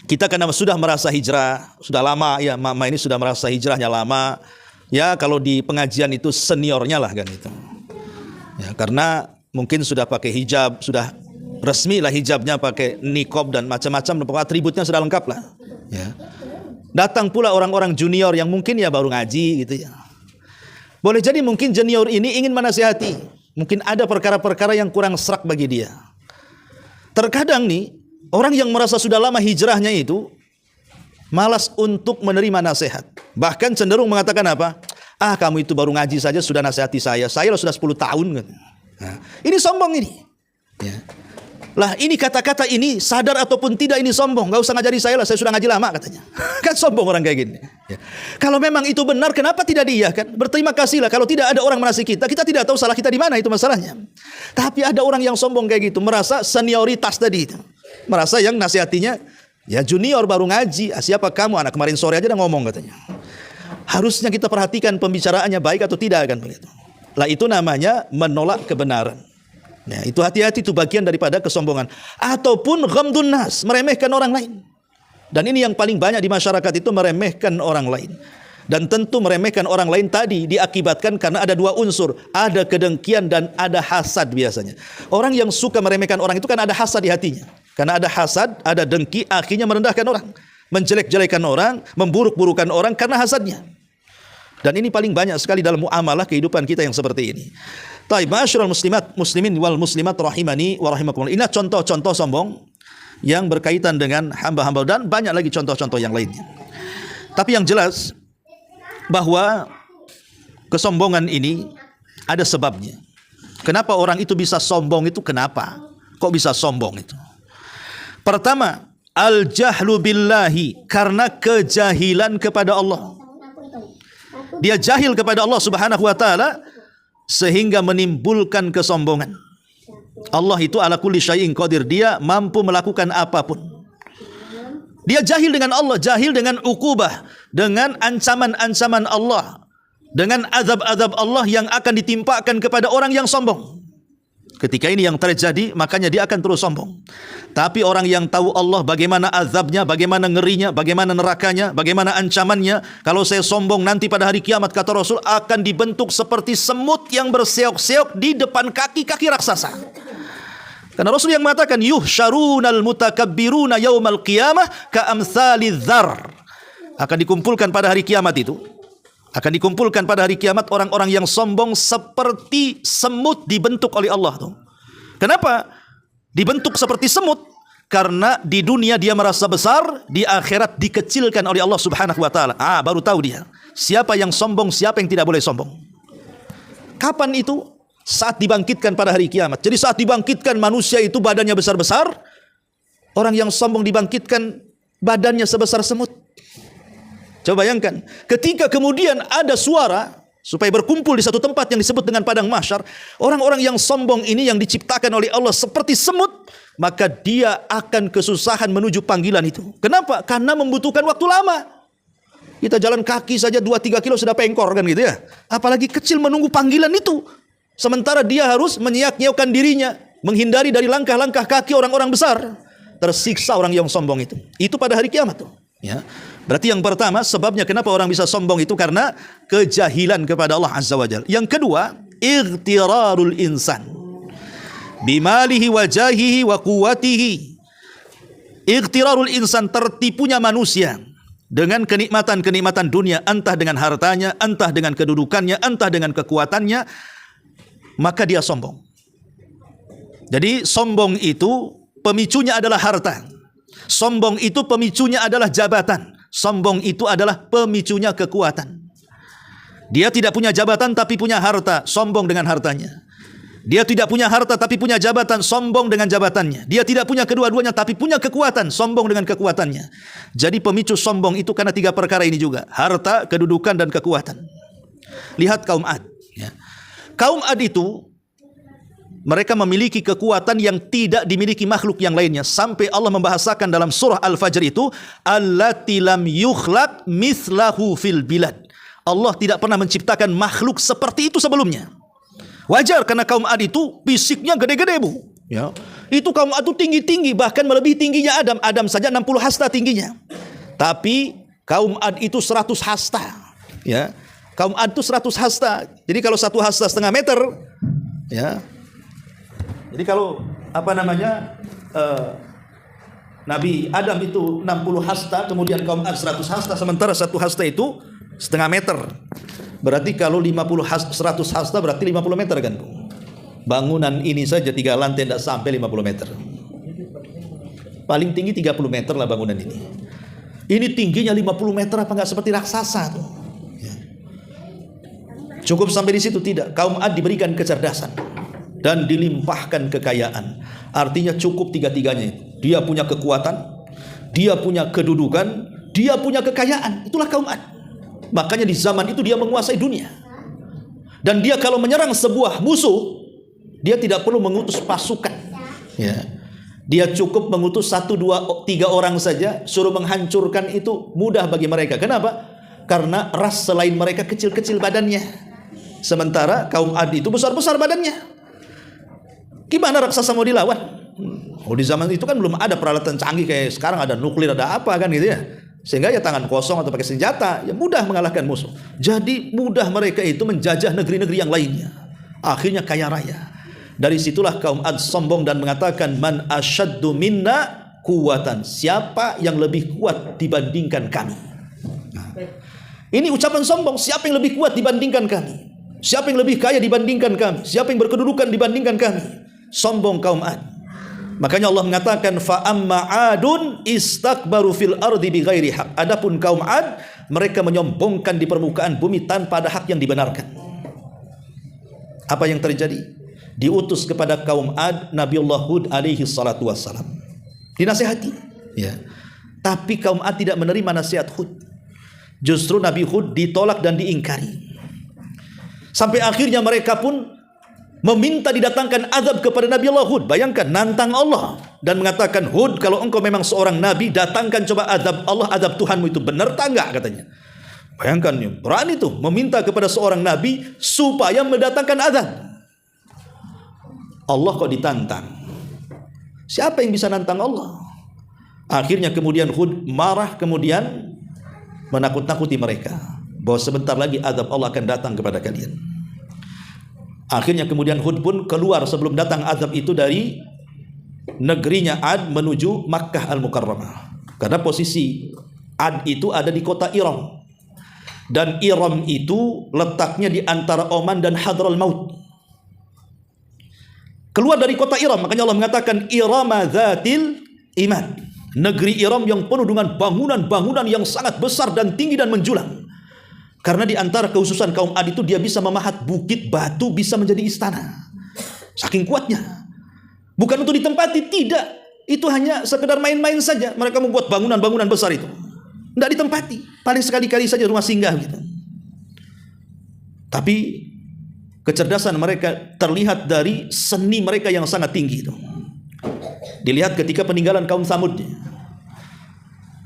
A: kita karena sudah merasa hijrah, sudah lama ya, mama ini sudah merasa hijrahnya lama, ya kalau di pengajian itu seniornya lah kan itu. Ya, karena mungkin sudah pakai hijab, sudah resmi lah hijabnya, pakai niqab dan macam-macam, atributnya sudah lengkap lah. Ya. Datang pula orang-orang junior yang mungkin ya baru ngaji gitu ya. Boleh jadi mungkin junior ini ingin menasihati, mungkin ada perkara-perkara yang kurang serak bagi dia. Terkadang nih orang yang merasa sudah lama hijrahnya itu malas untuk menerima nasihat. Bahkan cenderung mengatakan apa? Ah, kamu itu baru ngaji saja sudah nasihati saya. Saya sudah 10 tahun. Nah, ini sombong ini. Ya. Lah ini kata-kata ini sadar ataupun tidak ini sombong. Gak usah ngajari saya lah, saya sudah ngaji lama katanya. Kan sombong orang kayak gini. Ya. Kalau memang itu benar, kenapa tidak diiyakan? Berterima kasihlah kalau tidak ada orang menasih kita. Kita tidak tahu salah kita di mana, itu masalahnya. Tapi ada orang yang sombong kayak gitu, merasa senioritas tadi itu. Merasa yang nasihatinya ya junior baru ngaji. Ah, siapa kamu? Anak kemarin sore aja udah ngomong katanya. Harusnya kita perhatikan pembicaraannya baik atau tidak kan begitu. Lah itu namanya menolak kebenaran. Ya, itu hati-hati, itu bagian daripada kesombongan. Ataupun ghamdun nas, meremehkan orang lain. Dan ini yang paling banyak di masyarakat itu meremehkan orang lain. Dan tentu meremehkan orang lain tadi diakibatkan karena ada dua unsur, ada kedengkian dan ada hasad biasanya. Orang yang suka meremehkan orang itu kan ada hasad di hatinya. Karena ada hasad, ada dengki, akhirnya merendahkan orang, menjelek-jelekan orang, memburuk-burukan orang karena hasadnya. Dan ini paling banyak sekali dalam muamalah kehidupan kita yang seperti ini. Taib, ma'asyiral muslimin wal muslimat rahimani wa rahimakumullah. Ini contoh-contoh sombong yang berkaitan dengan hamba-hamba dan banyak lagi contoh-contoh yang lainnya. Tapi yang jelas bahwa kesombongan ini ada sebabnya. Kenapa orang itu bisa sombong itu? Kenapa? Kok bisa sombong itu? Pertama, al-jahlu billahi, karena kejahilan kepada Allah. Dia jahil kepada Allah Subhanahu wa taala sehingga menimbulkan kesombongan. Allah itu ala kulli syai'in qadir. Dia mampu melakukan apapun. Dia jahil dengan Allah, jahil dengan ukubah, dengan ancaman-ancaman Allah, dengan azab-azab Allah yang akan ditimpakan kepada orang yang sombong. Ketika ini yang terjadi, makanya dia akan terus sombong. Tapi orang yang tahu Allah, bagaimana azabnya, bagaimana ngerinya, bagaimana nerakanya, bagaimana ancamannya. Kalau saya sombong nanti pada hari kiamat, kata Rasul, akan dibentuk seperti semut yang berseok-seok di depan kaki-kaki raksasa. Karena Rasul yang mengatakan, yuhsyarunal mutakabbiruna yaumal qiyamah ka'amthali dzar. Akan dikumpulkan pada hari kiamat itu. Akan dikumpulkan pada hari kiamat orang-orang yang sombong seperti semut dibentuk oleh Allah tuh. Kenapa dibentuk seperti semut? Karena di dunia dia merasa besar, di akhirat dikecilkan oleh Allah Subhanahu wa taala. Baru tahu dia siapa yang sombong, siapa yang tidak boleh sombong. Kapan itu? Saat dibangkitkan pada hari kiamat. Jadi saat dibangkitkan manusia itu badannya besar-besar, orang yang sombong dibangkitkan badannya sebesar semut. Coba bayangkan, ketika kemudian ada suara supaya berkumpul di satu tempat yang disebut dengan padang mahsyar, orang-orang yang sombong ini yang diciptakan oleh Allah seperti semut, maka dia akan kesusahan menuju panggilan itu. Kenapa? Karena membutuhkan waktu lama. Kita jalan kaki saja 2-3 kilo sudah pengkor kan gitu ya. Apalagi kecil menunggu panggilan itu. Sementara dia harus menyeak-nyeukkan dirinya, menghindari dari langkah-langkah kaki orang-orang besar. Tersiksa orang yang sombong itu. Itu pada hari kiamat tuh. Ya. Berarti yang pertama sebabnya kenapa orang bisa sombong itu karena kejahilan kepada Allah Azza wa Jalla. Yang kedua, ightirarul insan bimalihi wa jahihi wa quwwatihi. Ightirarul insan, tertipunya manusia dengan kenikmatan-kenikmatan dunia, entah dengan hartanya, entah dengan kedudukannya, entah dengan kekuatannya, maka dia sombong. Jadi sombong itu pemicunya adalah harta. Sombong itu pemicunya adalah jabatan. Sombong itu adalah pemicunya kekuatan. Dia tidak punya jabatan tapi punya harta, sombong dengan hartanya. Dia tidak punya harta tapi punya jabatan, sombong dengan jabatannya. Dia tidak punya kedua-duanya tapi punya kekuatan, sombong dengan kekuatannya. Jadi pemicu sombong itu karena 3 perkara ini juga. Harta, kedudukan, dan kekuatan. Lihat kaum Ad. Ya. Kaum Ad itu mereka memiliki kekuatan yang tidak dimiliki makhluk yang lainnya. Sampai Allah membahasakan dalam surah Al-Fajr itu, allati lam yukhlaq mithlahu fil bilad. Allah tidak pernah menciptakan makhluk seperti itu sebelumnya. Wajar karena kaum Ad itu fisiknya gede-gede, Bu. Ya. Itu kaum Ad itu tinggi-tinggi, bahkan melebihi tingginya Adam. Adam saja 60 hasta tingginya. Tapi kaum Ad itu 100 hasta. Ya. Kaum Ad itu 100 hasta. Jadi kalau 1 hasta setengah meter, ya. Jadi kalau Nabi Adam itu 60 hasta, kemudian kaum Ad 100 hasta, sementara 1 hasta itu setengah meter. Berarti kalau 100 hasta berarti 50 meter kan? Bangunan ini saja 3 lantai tidak sampai 50 meter. Paling tinggi 30 meter lah bangunan ini. Ini tingginya 50 meter, apa nggak seperti raksasa tuh? Cukup sampai di situ? Tidak. Kaum Ad diberikan kecerdasan dan dilimpahkan kekayaan. Artinya cukup 3-tiganya. Dia punya kekuatan, dia punya kedudukan, dia punya kekayaan. Itulah kaum Ad. Makanya di zaman itu dia menguasai dunia. Dan dia kalau menyerang sebuah musuh, dia tidak perlu mengutus pasukan. Ya. Dia cukup mengutus 1, 2, 3 orang saja, suruh menghancurkan itu mudah bagi mereka. Kenapa? Karena ras selain mereka kecil-kecil badannya. Sementara kaum Ad itu besar-besar badannya. Gimana raksasa mau dilawan? Di zaman itu kan belum ada peralatan canggih kayak sekarang, ada nuklir, ada apa kan gitu ya. Sehingga ya tangan kosong atau pakai senjata, ya mudah mengalahkan musuh. Jadi mudah mereka itu menjajah negeri-negeri yang lainnya. Akhirnya kaya raya. Dari situlah kaum Ad sombong dan mengatakan, man asyaddu minna quwwatan. Siapa yang lebih kuat dibandingkan kami? Ini ucapan sombong. Siapa yang lebih kuat dibandingkan kami? Siapa yang lebih kaya dibandingkan kami? Siapa yang berkedudukan dibandingkan kami? Sombong kaum Ad. Makanya Allah mengatakan, fa amma adun istakbaru fil ardi bighairi haq. Adapun kaum Ad, mereka menyombongkan di permukaan bumi tanpa ada hak yang dibenarkan. Apa yang terjadi? Diutus kepada kaum Ad Nabiullah Hud alaihi salatu wassalam. Dinasihati, ya. Tapi kaum Ad tidak menerima nasihat Hud. Justru Nabi Hud ditolak dan diingkari. Sampai akhirnya mereka pun meminta didatangkan azab kepada Nabi Allah Hud. Bayangkan, nantang Allah dan mengatakan, Hud, kalau engkau memang seorang nabi, datangkan coba azab Allah, azab Tuhanmu itu benar tak enggak, katanya. Bayangkan, berani tuh meminta kepada seorang nabi supaya mendatangkan azab. Allah kok ditantang. Siapa yang bisa nantang Allah? Akhirnya kemudian Hud marah, kemudian menakut-nakuti mereka bahwa sebentar lagi azab Allah akan datang kepada kalian. Akhirnya kemudian Hud pun keluar sebelum datang azab itu dari negerinya Ad menuju Makkah Al-Mukarramah. Karena posisi Ad itu ada di kota Iram. Dan Iram itu letaknya di antara Oman dan Hadral Maut. Keluar dari kota Iram, makanya Allah mengatakan Irama Dzatil Imad. Negeri Iram yang penuh dengan bangunan-bangunan yang sangat besar dan tinggi dan menjulang. Karena di antara kekhususan kaum Ad itu dia bisa memahat bukit batu bisa menjadi istana. Saking kuatnya. Bukan untuk ditempati, tidak. Itu hanya sekedar main-main saja. Mereka membuat bangunan-bangunan besar itu. Tidak ditempati. Paling sekali-kali saja rumah singgah gitu. Tapi kecerdasan mereka terlihat dari seni mereka yang sangat tinggi itu. Dilihat ketika peninggalan kaum Tsamud.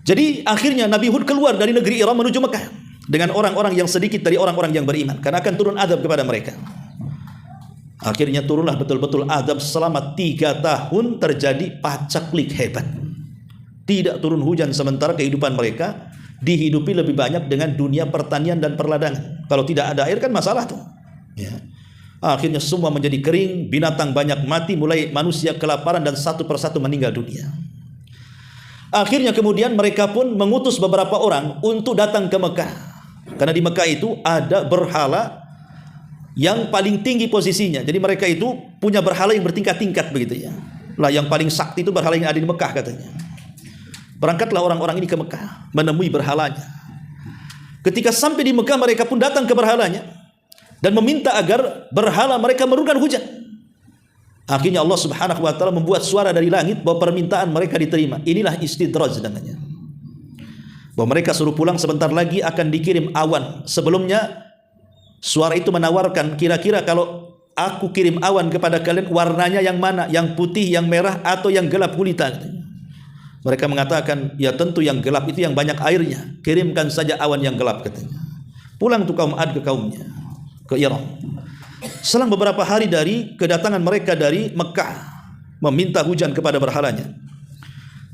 A: Jadi akhirnya Nabi Hud keluar dari negeri Iram menuju Mekah dengan orang-orang yang sedikit dari orang-orang yang beriman, karena akan turun azab kepada mereka. Akhirnya turunlah betul-betul azab selama 3 tahun, terjadi pacaklik hebat. Tidak turun hujan sementara kehidupan mereka dihidupi lebih banyak dengan dunia pertanian dan perladangan. Kalau tidak ada air kan masalah tuh. Ya. Akhirnya semua menjadi kering, binatang banyak mati, mulai manusia kelaparan dan satu persatu meninggal dunia. Akhirnya kemudian mereka pun mengutus beberapa orang untuk datang ke Mekah. Karena di Mekah itu ada berhala yang paling tinggi posisinya. Jadi mereka itu punya berhala yang bertingkat-tingkat begitu ya. Lah yang paling sakti itu berhala yang ada di Mekah katanya. Berangkatlah orang-orang ini ke Mekah menemui berhalanya. Ketika sampai di Mekah mereka pun datang ke berhalanya dan meminta agar berhala mereka menurunkan hujan. Akhirnya Allah Subhanahu wa taala membuat suara dari langit bahwa permintaan mereka diterima. Inilah istidraj namanya. Bahwa mereka suruh pulang, sebentar lagi akan dikirim awan. Sebelumnya suara itu menawarkan, kira-kira kalau aku kirim awan kepada kalian, warnanya yang mana? Yang putih, yang merah, atau yang gelap gulita? Mereka mengatakan, ya tentu yang gelap itu yang banyak airnya. Kirimkan saja awan yang gelap, katanya. Pulang tuh kaum Ad ke kaumnya, ke Iram. Selang beberapa hari dari kedatangan mereka dari Mekah meminta hujan kepada berhalanya,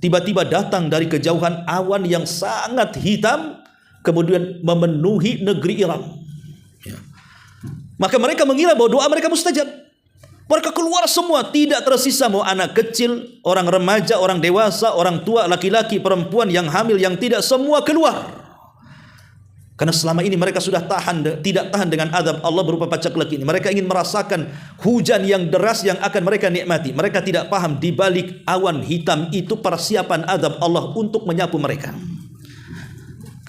A: tiba-tiba datang dari kejauhan awan yang sangat hitam, kemudian memenuhi negeri Iram. Ya. Maka mereka mengira bahwa doa mereka mustajab. Mereka keluar semua, tidak tersisa mau anak kecil, orang remaja, orang dewasa, orang tua, laki-laki, perempuan, yang hamil, yang tidak, semua keluar. Karena selama ini mereka sudah tidak tahan dengan azab Allah berupa pacaklik ini. Mereka ingin merasakan hujan yang deras yang akan mereka nikmati. Mereka tidak paham di balik awan hitam itu persiapan azab Allah untuk menyapu mereka.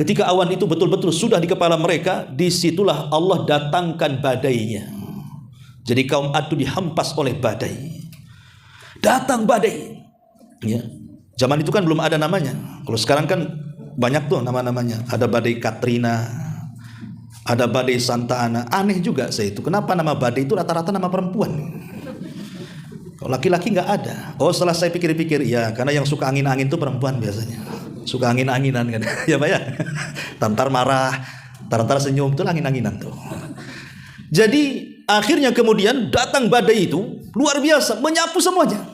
A: Ketika awan itu betul-betul sudah di kepala mereka, disitulah Allah datangkan badainya. Jadi kaum Ad itu dihempas oleh badai. Datang badai. Ya. Zaman itu kan belum ada namanya. Kalau sekarang kan banyak tuh nama-namanya. Ada badai Katrina, ada badai Santa Ana. Aneh juga saya itu. Kenapa nama badai itu rata-rata nama perempuan? Kalau laki-laki nggak ada. Oh, setelah saya pikir-pikir, ya karena yang suka angin-angin itu perempuan biasanya. Suka angin-anginan kan. Ya Pak ya. Tantar marah, tantar senyum, itu angin-anginan tuh. Jadi akhirnya kemudian datang badai itu luar biasa, menyapu semuanya.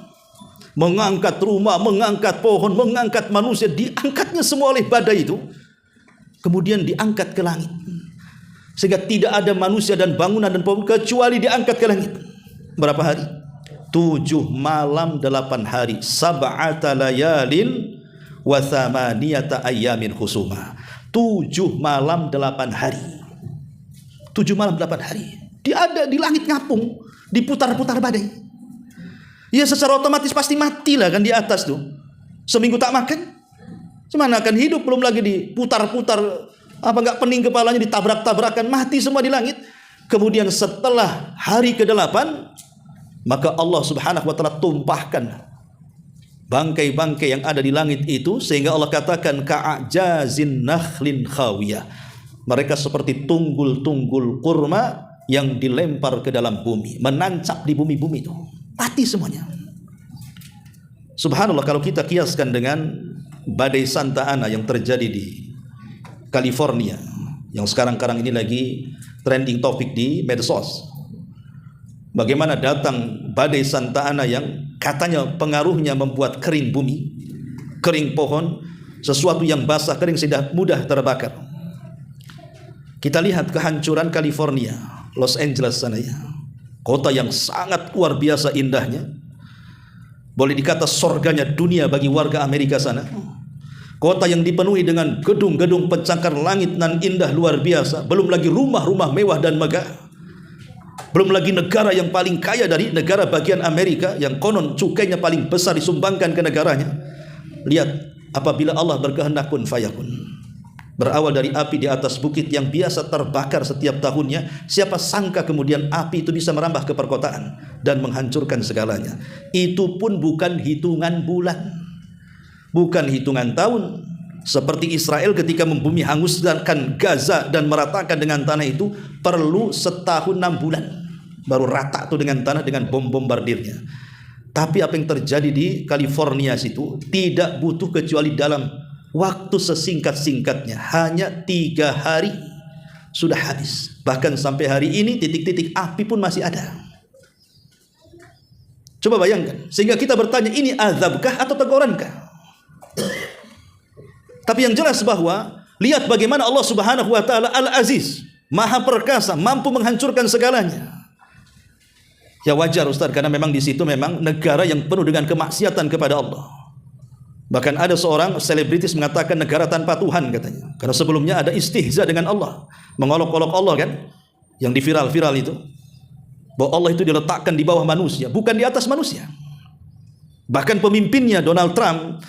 A: Mengangkat rumah, mengangkat pohon, mengangkat manusia, diangkatnya semua oleh badai itu. Kemudian diangkat ke langit. Sehingga tidak ada manusia dan bangunan dan pohon kecuali diangkat ke langit. Berapa hari? 7 malam 8 hari. Sab'ata layalin wa thamaniyata ayyamin husuma. 7 malam 8 hari. 7 malam 8 hari. Dia ada di langit ngapung, diputar-putar badai. Ya secara otomatis pasti matilah kan di atas tuh. Seminggu tak makan, Cuman akan hidup, belum lagi diputar-putar, apa enggak pening kepalanya, ditabrak-tabrakan, mati semua di langit. Kemudian setelah hari ke-8, maka Allah Subhanahu wa taala tumpahkan bangkai-bangkai yang ada di langit itu, sehingga Allah katakan ka'ajazin nakhlin khawiyah. Mereka seperti tunggul-tunggul kurma yang dilempar ke dalam bumi, menancap di bumi-bumi itu. Mati semuanya. Subhanallah, kalau kita kiaskan dengan badai Santa Ana yang terjadi di California, yang sekarang-karang ini lagi trending topik di medsos. Bagaimana datang badai Santa Ana yang katanya pengaruhnya membuat kering bumi, kering pohon, sesuatu yang basah kering sudah mudah terbakar. Kita lihat kehancuran California, Los Angeles sana ya. Kota yang sangat luar biasa indahnya. Boleh dikata surganya dunia bagi warga Amerika sana. Kota yang dipenuhi dengan gedung-gedung pencakar langit nan indah luar biasa. Belum lagi rumah-rumah mewah dan megah. Belum lagi negara yang paling kaya dari negara bagian Amerika, yang konon cukainya paling besar disumbangkan ke negaranya. Lihat, apabila Allah berkehendak kun fayakun. Berawal dari api di atas bukit yang biasa terbakar setiap tahunnya, siapa sangka kemudian api itu bisa merambah ke perkotaan dan menghancurkan segalanya. Itu pun bukan hitungan bulan, bukan hitungan tahun. Seperti Israel ketika membumi hanguskan Gaza dan meratakan dengan tanah itu, perlu setahun 6 bulan baru rata tuh dengan tanah dengan bom bombardirnya. Tapi apa yang terjadi di California situ tidak butuh kecuali dalam waktu sesingkat-singkatnya, hanya 3 hari sudah habis. Bahkan sampai hari ini titik-titik api pun masih ada. Coba bayangkan, sehingga kita bertanya, ini azabkah atau tegurankah? Tapi yang jelas bahwa lihat bagaimana Allah Subhanahu wa taala Al-Aziz, Maha Perkasa, mampu menghancurkan segalanya. Ya wajar Ustaz, karena memang di situ memang negara yang penuh dengan kemaksiatan kepada Allah. Bahkan ada seorang selebritis mengatakan negara tanpa Tuhan katanya. Karena sebelumnya ada istihza dengan Allah, mengolok-olok Allah kan, yang di viral-viral itu, bahwa Allah itu diletakkan di bawah manusia, bukan di atas manusia. Bahkan pemimpinnya Donald Trump,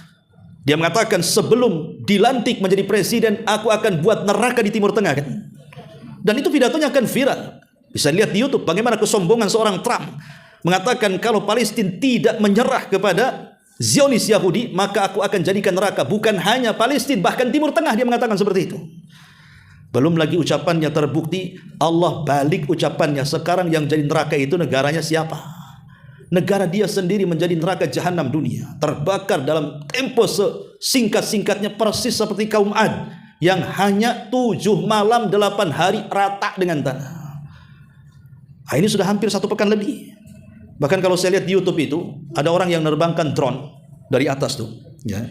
A: dia mengatakan sebelum dilantik menjadi presiden, aku akan buat neraka di Timur Tengah kan. Dan itu pidatonya akan viral. Bisa lihat di YouTube bagaimana kesombongan seorang Trump mengatakan kalau Palestina tidak menyerah kepada Zionis Yahudi, maka aku akan jadikan neraka bukan hanya Palestina, bahkan Timur Tengah. Dia mengatakan seperti itu. Belum lagi ucapannya terbukti, Allah balik ucapannya. Sekarang yang jadi neraka itu negaranya siapa? Negara dia sendiri menjadi neraka jahanam dunia, terbakar dalam tempo sesingkat-singkatnya, persis seperti kaum Ad yang hanya 7 malam 8 hari rata dengan tanah. Nah, ini sudah hampir 1 pekan lebih. Bahkan kalau saya lihat di YouTube itu ada orang yang menerbangkan drone dari atas tuh, ya.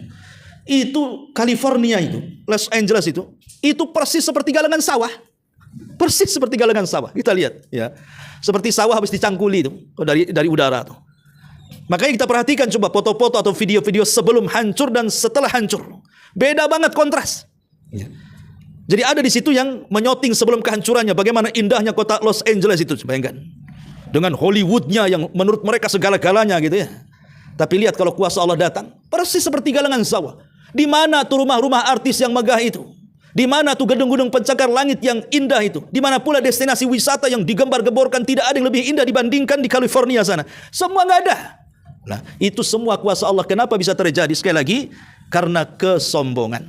A: Itu California itu, Los Angeles itu persis seperti galangan sawah. Persis seperti galangan sawah. Kita lihat, ya. Seperti sawah habis dicangkuli itu dari udara tuh. Makanya kita perhatikan coba foto-foto atau video-video sebelum hancur dan setelah hancur. Beda banget kontras. Ya. Jadi ada di situ yang menyoting sebelum kehancurannya bagaimana indahnya kota Los Angeles itu, bayangkan. Dengan Hollywoodnya yang menurut mereka segala-galanya gitu ya. Tapi lihat kalau kuasa Allah datang, persis seperti galangan sawah. Di mana tuh rumah-rumah artis yang megah itu? Di mana tuh gedung-gedung pencakar langit yang indah itu? Di mana pula destinasi wisata yang digembar-gemborkan, tidak ada yang lebih indah dibandingkan di California sana. Semua nggak ada. Nah, itu semua kuasa Allah. Kenapa bisa terjadi? Sekali lagi, karena kesombongan.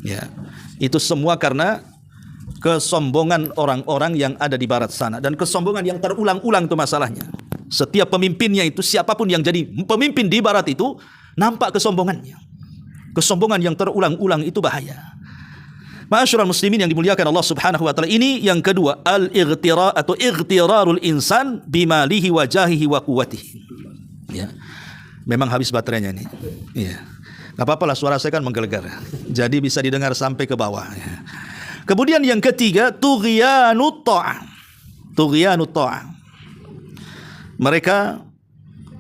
A: Ya, itu semua karena kesombongan orang-orang yang ada di barat sana. Dan kesombongan yang terulang-ulang itu masalahnya. Setiap pemimpinnya itu, siapapun yang jadi pemimpin di barat itu, nampak kesombongannya. Kesombongan yang terulang-ulang itu bahaya. Ma'asyiral muslimin yang dimuliakan Allah Subhanahu wa taala, ini yang kedua, al-ightira atau ightirarul insan bimalihi wa jahihi wa quwwatihi. Ya. Memang habis baterainya ini. Iya. Enggak apa-apa lah, suara saya kan menggelegar. Jadi bisa didengar sampai ke bawah, ya. Kemudian yang ketiga, tughyanut ta'ah. Tughyanut ta'ah. Mereka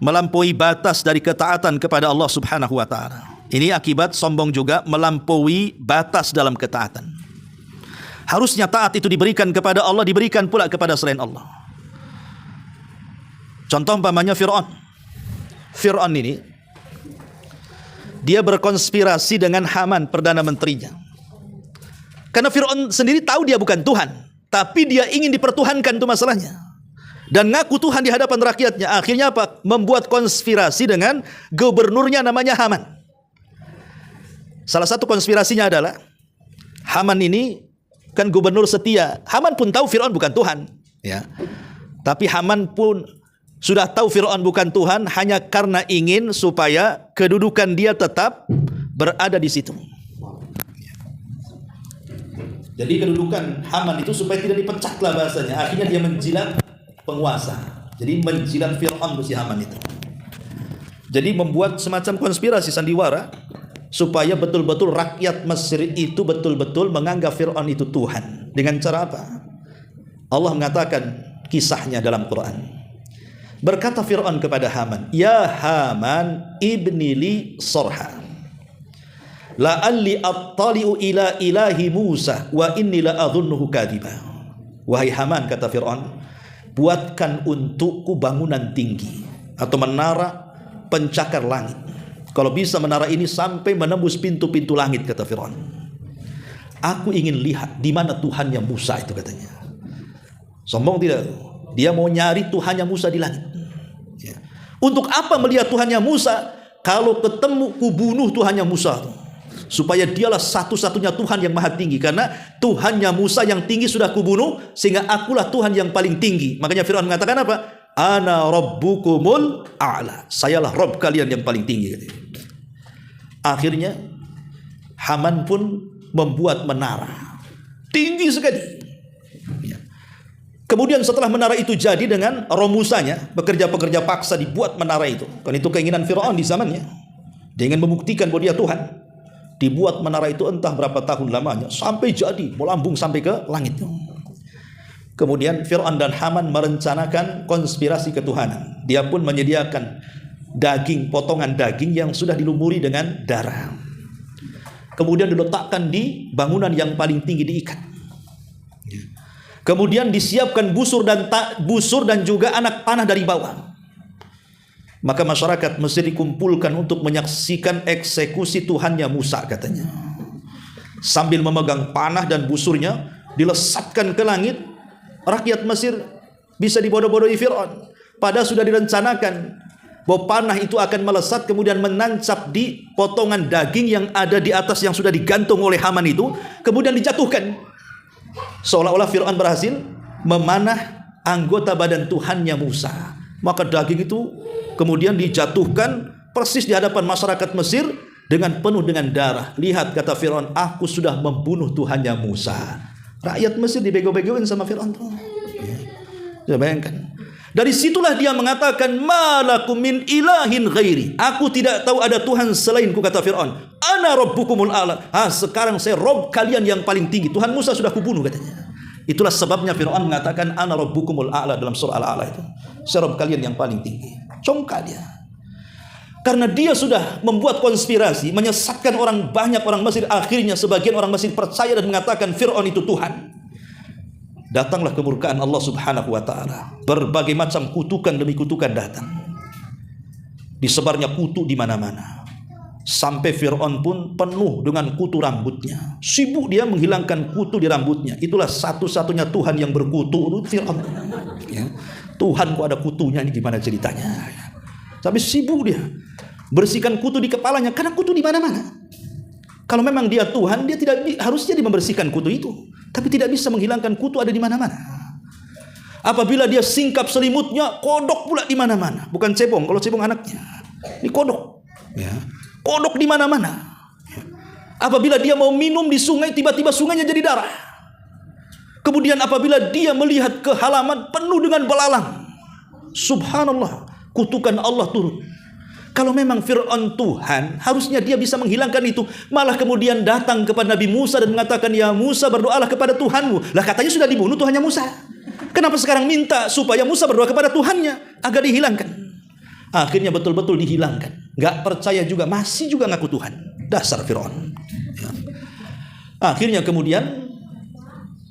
A: melampaui batas dari ketaatan kepada Allah Subhanahu wa taala. Ini akibat sombong juga, melampaui batas dalam ketaatan. Harusnya taat itu diberikan kepada Allah, diberikan pula kepada selain Allah. Contoh umpamanya Fir'aun. Fir'aun ini, dia berkonspirasi dengan Haman, perdana menterinya. Karena Fir'aun sendiri tahu dia bukan Tuhan, tapi dia ingin dipertuhankan, itu masalahnya. Dan ngaku Tuhan di hadapan rakyatnya. Akhirnya apa? Membuat konspirasi dengan gubernurnya namanya Haman. Salah satu konspirasinya adalah Haman ini kan gubernur setia. Haman pun tahu Fir'aun bukan Tuhan. Ya. Tapi Haman pun sudah tahu Fir'aun bukan Tuhan, hanya karena ingin supaya kedudukan dia tetap berada di situ. Jadi kedudukan Haman itu supaya tidak dipecat lah bahasanya. Akhirnya dia menjilat penguasa. Jadi menjilat Fir'aun si Haman itu. Jadi membuat semacam konspirasi sandiwara supaya betul-betul rakyat Mesir itu betul-betul menganggap Fir'aun itu Tuhan. Dengan cara apa? Allah mengatakan kisahnya dalam Quran. Berkata Fir'aun kepada Haman, "Ya Haman, ibni li sarha. La'alli attali'u ila ilahi Musa wa inni la'adhunnuhu kadhiba." Wahai Haman, kata Fir'aun, buatkan untukku bangunan tinggi atau menara pencakar langit. Kalau bisa menara ini sampai menembus pintu-pintu langit, kata Fir'aun. Aku ingin lihat di mana Tuhannya Musa itu, katanya. Sombong tidak? Dia mau nyari Tuhannya Musa di langit. Ya. Untuk apa melihat Tuhannya Musa? Kalau ketemu, kubunuh Tuhannya Musa. Supaya dialah satu-satunya Tuhan yang maha tinggi. Karena Tuhannya Musa yang tinggi sudah kubunuh, sehingga akulah Tuhan yang paling tinggi. Makanya Fir'aun mengatakan apa? Ana rabbukumul a'la. Sayalah Rabb kalian yang paling tinggi. Akhirnya Haman pun membuat menara tinggi sekali. Kemudian setelah menara itu jadi dengan romusanya, pekerja-pekerja paksa dibuat menara itu. Kan itu keinginan Fir'aun di zamannya. Dia ingin membuktikan bahwa dia Tuhan. Dibuat menara itu entah berapa tahun lamanya sampai jadi, melambung sampai ke langit. Kemudian Fir'aun dan Haman merencanakan konspirasi ketuhanan. Dia pun menyediakan daging, potongan daging yang sudah dilumuri dengan darah. Kemudian diletakkan di bangunan yang paling tinggi, diikat. Kemudian disiapkan busur dan juga anak panah dari bawah. Maka masyarakat Mesir dikumpulkan untuk menyaksikan eksekusi Tuhannya Musa, katanya. Sambil memegang panah dan busurnya dilesatkan ke langit, rakyat Mesir bisa dibodoh-bodohi Fir'aun. Padahal sudah direncanakan bahwa panah itu akan melesat kemudian menancap di potongan daging yang ada di atas yang sudah digantung oleh Haman itu, kemudian dijatuhkan. Seolah-olah Fir'aun berhasil memanah anggota badan Tuhannya Musa. Maka daging itu kemudian dijatuhkan persis di hadapan masyarakat Mesir dengan penuh dengan darah. Lihat, kata Fir'aun, aku sudah membunuh Tuhannya Musa. Rakyat Mesir dibego-begoin sama Fir'aun. Ya, bayangkan. Dari situlah dia mengatakan, malakum min ilahin ghairi. Aku tidak tahu ada Tuhan selainku, kata Fir'aun. Ana rabbukumul a'la. Sekarang saya Rob kalian yang paling tinggi. Tuhan Musa sudah kubunuh, katanya. Itulah sebabnya Fir'aun mengatakan ana rabbukumul a'la dalam surah Al-A'la itu. Saya Rob kalian yang paling tinggi. Congkak dia. Karena dia sudah membuat konspirasi, menyesatkan banyak orang Mesir. Akhirnya sebagian orang Mesir percaya dan mengatakan Fir'aun itu Tuhan. Datanglah kemurkaan Allah Subhanahu wa ta'ala. Berbagai macam kutukan demi kutukan datang. Disebarnya kutu di mana-mana. Sampai Fir'aun pun penuh dengan kutu rambutnya. Sibuk dia menghilangkan kutu di rambutnya. Itulah satu-satunya Tuhan yang berkutu, Fir'aun. Ya. Tuhan kok ada kutunya, ini gimana ceritanya? Tapi sibuk dia bersihkan kutu di kepalanya, karena kutu di mana-mana. Kalau memang dia Tuhan, dia tidak harusnya dia membersihkan kutu itu, tapi tidak bisa menghilangkan kutu ada di mana-mana. Apabila dia singkap selimutnya, kodok pula di mana-mana. Bukan cebong, kalau cebong anaknya. Ini kodok. Ya. Kodok di mana-mana. Apabila dia mau minum di sungai, tiba-tiba sungainya jadi darah. Kemudian apabila dia melihat ke halaman penuh dengan belalang, subhanallah, kutukan Allah turun. Kalau memang Fir'aun Tuhan, harusnya dia bisa menghilangkan itu. Malah kemudian datang kepada Nabi Musa dan mengatakan, ya Musa, berdoalah kepada Tuhanmu. Lah katanya sudah dibunuh Tuhannya Musa. Kenapa sekarang minta supaya Musa berdoa kepada Tuhannya agar dihilangkan? Akhirnya betul-betul dihilangkan. Gak percaya juga, masih juga ngaku Tuhan. Dasar Fir'aun. Ya. Akhirnya kemudian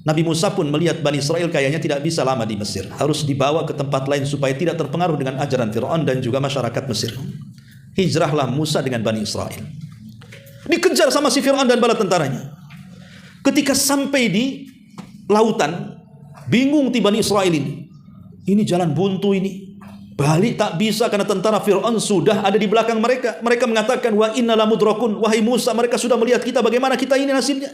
A: Nabi Musa pun melihat Bani Israel kayaknya tidak bisa lama di Mesir. Harus dibawa ke tempat lain supaya tidak terpengaruh dengan ajaran Fir'aun dan juga masyarakat Mesir. Hijrahlah Musa dengan Bani Israel. Dikejar sama si Fir'aun dan bala tentaranya. Ketika sampai di lautan, bingung di Bani Israel ini. Ini jalan buntu ini. Balik tak bisa karena tentara Fir'aun sudah ada di belakang mereka. Mereka mengatakan, wa inna lamudrakun. Wahai Musa, mereka sudah melihat kita, bagaimana kita ini nasibnya?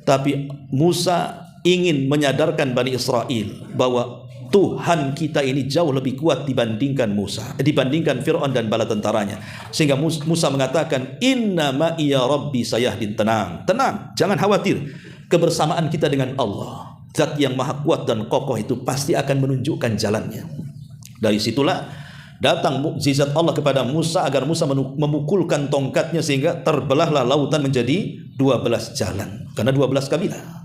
A: Tapi Musa ingin menyadarkan Bani Israel bahwa Tuhan kita ini jauh lebih kuat dibandingkan dibandingkan Fir'aun dan bala tentaranya. Sehingga Musa mengatakan, Inna ma'iya Rabbi sayahdin. Tenang, jangan khawatir. Kebersamaan kita dengan Allah, Zat yang maha kuat dan kokoh itu pasti akan menunjukkan jalannya. Dari situlah datang mukjizat Allah kepada Musa agar Musa memukulkan tongkatnya sehingga terbelahlah lautan menjadi 12 jalan. Karena 12 kabilah.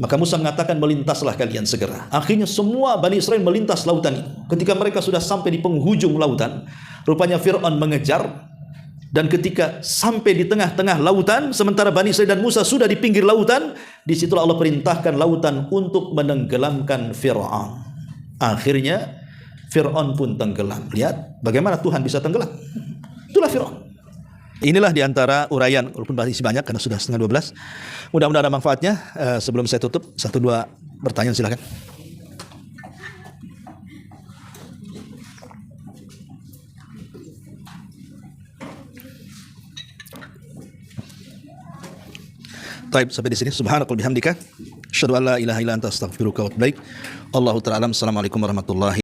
A: Maka Musa mengatakan, melintaslah kalian segera. Akhirnya semua Bani Israel melintas lautan itu. Ketika mereka sudah sampai di penghujung lautan, rupanya Fir'aun mengejar. Dan ketika sampai di tengah-tengah lautan, sementara Bani Israel dan Musa sudah di pinggir lautan, disitulah Allah perintahkan lautan untuk menenggelamkan Fir'aun. Akhirnya Fir'aun pun tenggelam. Lihat bagaimana Tuhan bisa tenggelam. Itulah Fir'aun. Inilah diantara uraian, walaupun masih banyak karena sudah setengah 12. Mudah-mudahan ada manfaatnya. Sebelum saya tutup, 1-2 pertanyaan silakan. Baik, sampai di sini. Subhanakallahumma bihamdika, asyhadu an la ilaha illa anta, astaghfiruka wa atubu ilaik. Allahu ta'ala. Assalamualaikum warahmatullahi